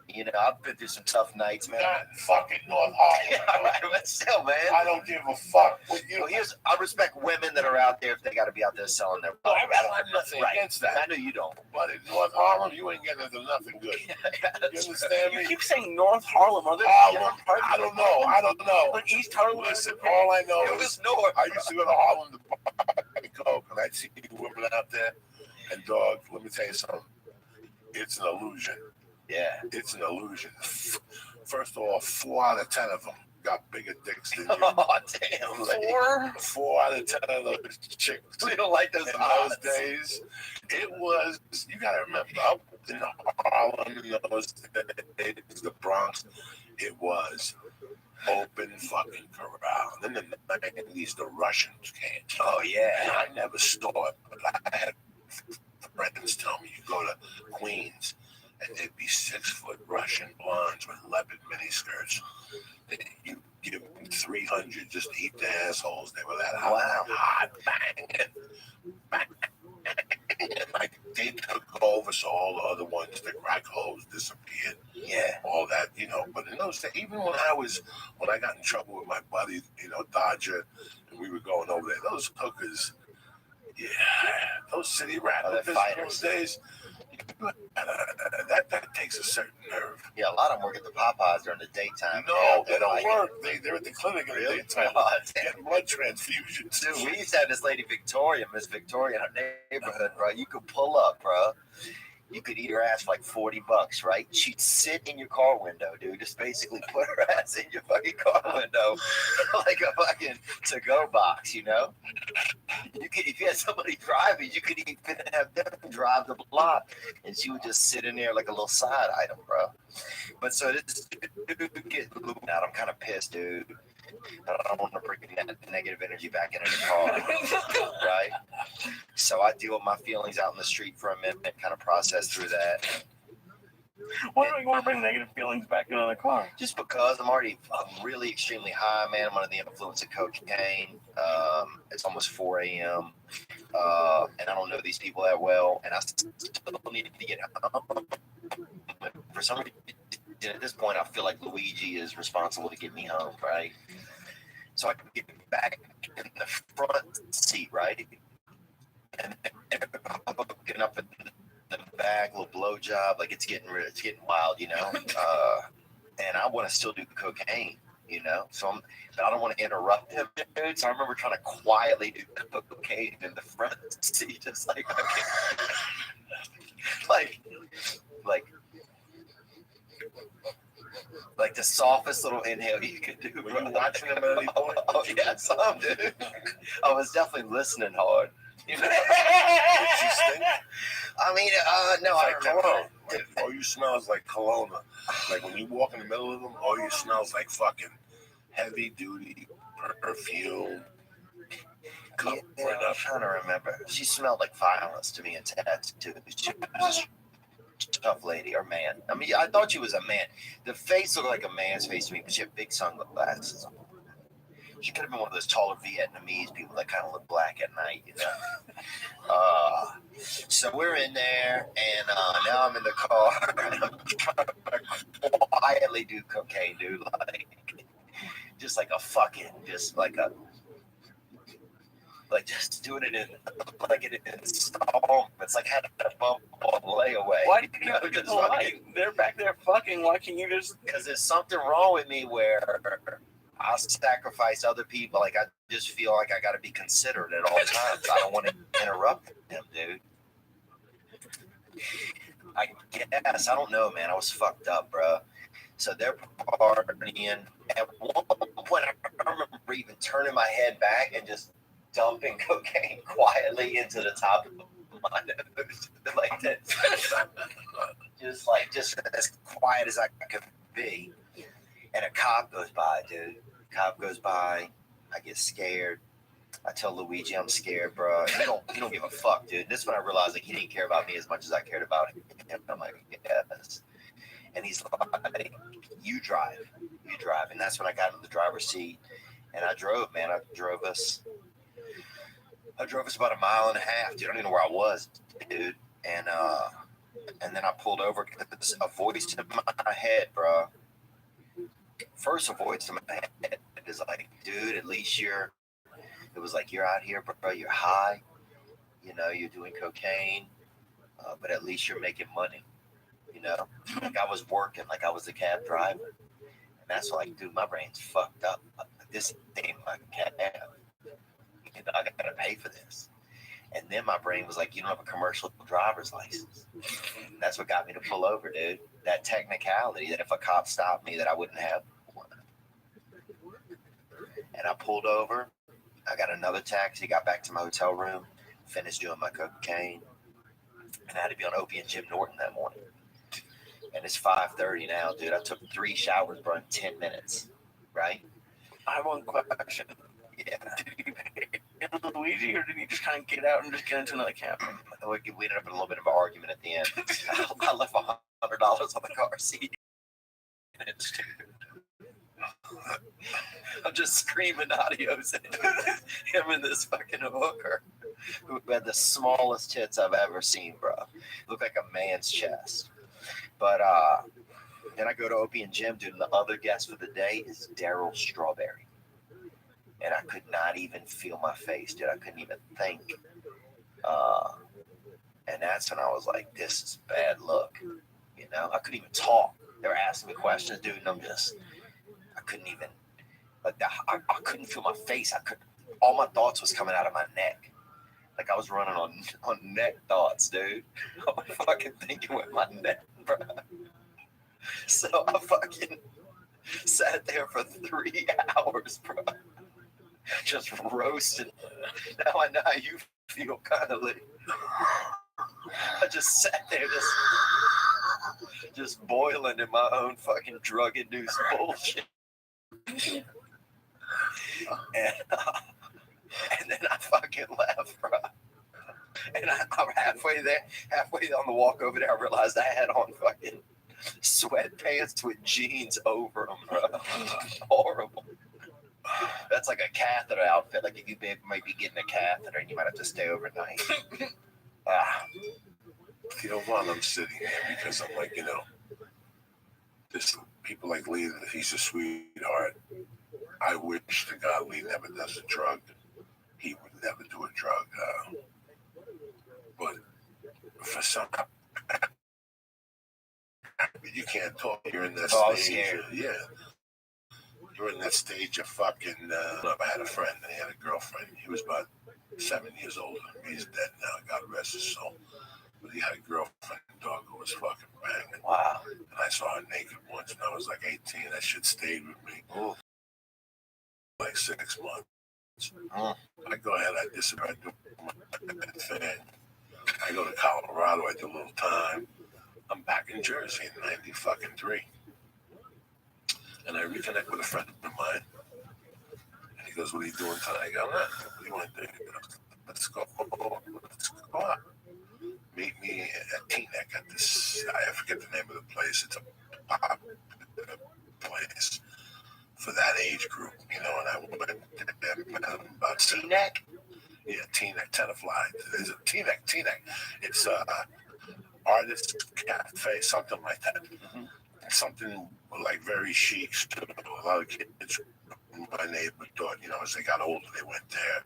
you know, I've been through some tough nights, man. Not fucking North Harlem. Yeah, right, but still, man. I don't give a fuck. You know, I respect women that are out there if they got to be out there selling their products. I have nothing against that. I know you don't. But in North Harlem, you ain't getting into nothing good. You understand me? You keep saying North Harlem. Are there Harlem, I don't know. Like East Harlem? Listen, all I know It is was north. I used to go to Harlem to buy coke, and I'd see women out there. And dog, let me tell you something. It's an illusion. Yeah. It's an illusion. First of all, 4 out of 10 of them got bigger dicks than you. Oh, damn. 4 out of 10 of those chicks. We don't like those in odds. those days. It was, you got to remember, up in Harlem in those days, the Bronx, it was open fucking corral. Then in the 90s, the Russians came. Oh, yeah. And I never saw it, but I had friends tell me you go to Queens and there'd be 6-foot Russian blondes with leopard miniskirts. You give them 300 just to eat the assholes. They were that hot. Wow. Hot, banging. Like they took over, so all the other ones, the crack holes disappeared. Yeah. All that, you know. But in those days, even when I got in trouble with my buddy, you know, Dodger, and we were going over there, those hookers, yeah, those city rat hookers in those days, that takes a certain nerve. Yeah, a lot of them work at the Popeyes during the daytime. No, they don't work. They're at the clinic in the daytime. Oh, getting blood transfusions. Dude, we used to have this lady Victoria, Miss Victoria, in our neighborhood, bro. You could pull up, bro. You could eat her ass for like $40, right? She'd sit in your car window, dude. Just basically put her ass in your fucking car window like a fucking to-go box, you know? You could, if you had somebody driving, you could even have them drive the block, and she would just sit in there like a little side item, bro. But so this dude get out. I'm kind of pissed, dude. I don't want to bring that negative energy back into the car, right? So I deal with my feelings out in the street for a minute, kind of process through that. Why do you want to bring negative feelings back into the car? Just because I'm really extremely high, man. I'm under the influence of cocaine. It's almost 4 a.m. And I don't know these people that well, and I still need to get home. For some reason, at this point, I feel like Luigi is responsible to get me home, right? So I can get back in the front seat, right? And getting up in the back, little blowjob, like it's getting wild, you know. And I want to still do cocaine, you know. So I don't want to interrupt him, dude. So I remember trying to quietly do cocaine in the front seat, just like like the softest little inhale you could do. Were you watching him at any point? Oh yeah, some, dude. I was definitely listening hard. You know? Did she stink? I mean, no, It's I like don't remember. cologne. All you smell is like cologne. Like when you walk in the middle of them, all you smell is like fucking heavy duty perfume. Yeah, I'm trying to remember. She smelled like violence to me and tattoo. She was a tough lady or man. I mean, I thought she was a man. The face looked like a man's face to me, but she had big sunglasses on. She could have been one of those taller Vietnamese people that kind of look black at night, you know. So we're in there, and now I'm in the car. And I'm trying to quietly do cocaine, dude. Like, just like a fucking, just like a. Like just doing it in installments, like had a bump on layaway. Why do you know, just like they're back there fucking? Why can't you just? Because there's something wrong with me where I sacrifice other people. Like I just feel like I got to be considerate at all times. I don't want to interrupt them, dude. I guess I don't know, man. I was fucked up, bro. So they're partying. At one point, I remember even turning my head back and just dumping cocaine quietly into the top of my nose, like that, just as quiet as I could be. And a cop goes by, dude. Cop goes by. I get scared. I tell Luigi I'm scared, bro. He don't give a fuck, dude. This is when I realized like he didn't care about me as much as I cared about him. I'm like, yes. And he's like, you drive, and that's when I got in the driver's seat and I drove, man. I drove us about 1.5 miles, dude. I don't even know where I was, dude. And then I pulled over. A voice in my head, bro. First, a voice in my head is like, dude, at least you're out here, bro. You're high. You know, you're doing cocaine, but at least you're making money. You know, like I was working, like I was the cab driver. And that's why, like, dude, my brain's fucked up. This ain't my cab. I gotta pay for this. And then my brain was like, you don't have a commercial driver's license. And that's what got me to pull over, dude. That technicality that if a cop stopped me that I wouldn't have one. And I pulled over. I got another taxi, got back to my hotel room, finished doing my cocaine. And I had to be on Opie and Jim Norton that morning. And it's 5:30 now, dude. I took 3 showers, bro, in 10 minutes. right? I have one question. Yeah. Did you pick Luigi, or did you just kind of get out and just get into another cab? We ended up in a little bit of an argument at the end. I left $100 on the car seat. I'm just screaming adios at him and this fucking hooker who had the smallest tits I've ever seen, bro. Looked like a man's chest. But then I go to Opie and Jim, dude, and the other guest for the day is Daryl Strawberry. And I could not even feel my face, dude. I couldn't even think. And that's when I was like, this is bad luck. You know, I couldn't even talk. They were asking me questions, dude, and I couldn't even, like, I couldn't feel my face. All my thoughts was coming out of my neck. Like I was running on neck thoughts, dude. I'm fucking thinking with my neck, bro. So I fucking sat there for 3 hours, bro. Just roasting. Now I know how you feel, kind of like. I just sat there, just boiling in my own fucking drug-induced bullshit. And then I fucking left, bro. And I'm halfway on the walk over there, I realized I had on fucking sweatpants with jeans over them, bro. Horrible. That's like a catheter outfit. Like if you might be getting a catheter and you might have to stay overnight. You know, while I'm sitting here, because I'm like, you know, this people like Lee, he's a sweetheart. I wish to God Lee never does a drug. He would never do a drug. But for some, you can't talk. You're in that stage. Yeah. You're in that stage of fucking. I had a friend and he had a girlfriend. He was about 7 years older. He's dead now. God rest his soul. But he had a girlfriend, dog, who was fucking banging. Wow. And I saw her naked once, and I was like 18. That shit stayed with me. Ooh. Like 6 months. I go ahead, I disappear, I do my thing. I go to Colorado, I do a little time. I'm back in Jersey in 93. And I reconnect with a friend of mine. And he goes, what are you doing tonight? I go, what do you want to do? He goes, let's go out. Meet me at Teaneck at this, I forget the name of the place. It's a pop place for that age group, you know, and I went about Teaneck? Yeah, Teaneck, Tenafly. There's a Teaneck. It's artist cafe, something like that. Mm-hmm. Something like very chic. A lot of kids in my neighborhood thought, you know, as they got older, they went there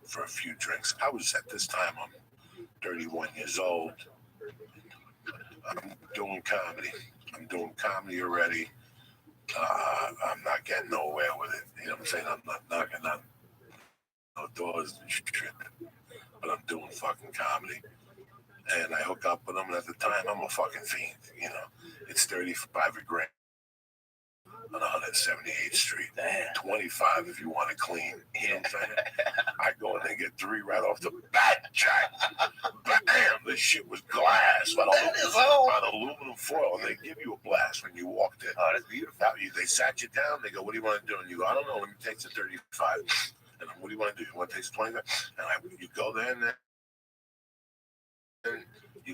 for a few drinks. I was at this time, I'm 31 years old. I'm doing comedy already. I'm not getting nowhere with it. You know what I'm saying? I'm not knocking on no doors and shit. But I'm doing fucking comedy. And I hook up with them. And at the time, I'm a fucking fiend. You know, it's 35 a gram on 178th Street. 25 if you want it clean. You know what I'm saying? I go in and get 3 right off the bat, Jack. Bam! This shit was glass on aluminum foil, and they give you a blast when you walked in. Oh, that's beautiful. They sat you down. They go, "What do you want to do?" And you go, "I don't know. Let me take the 35." And what do you want to do? You want to take the 25? And you go there and then you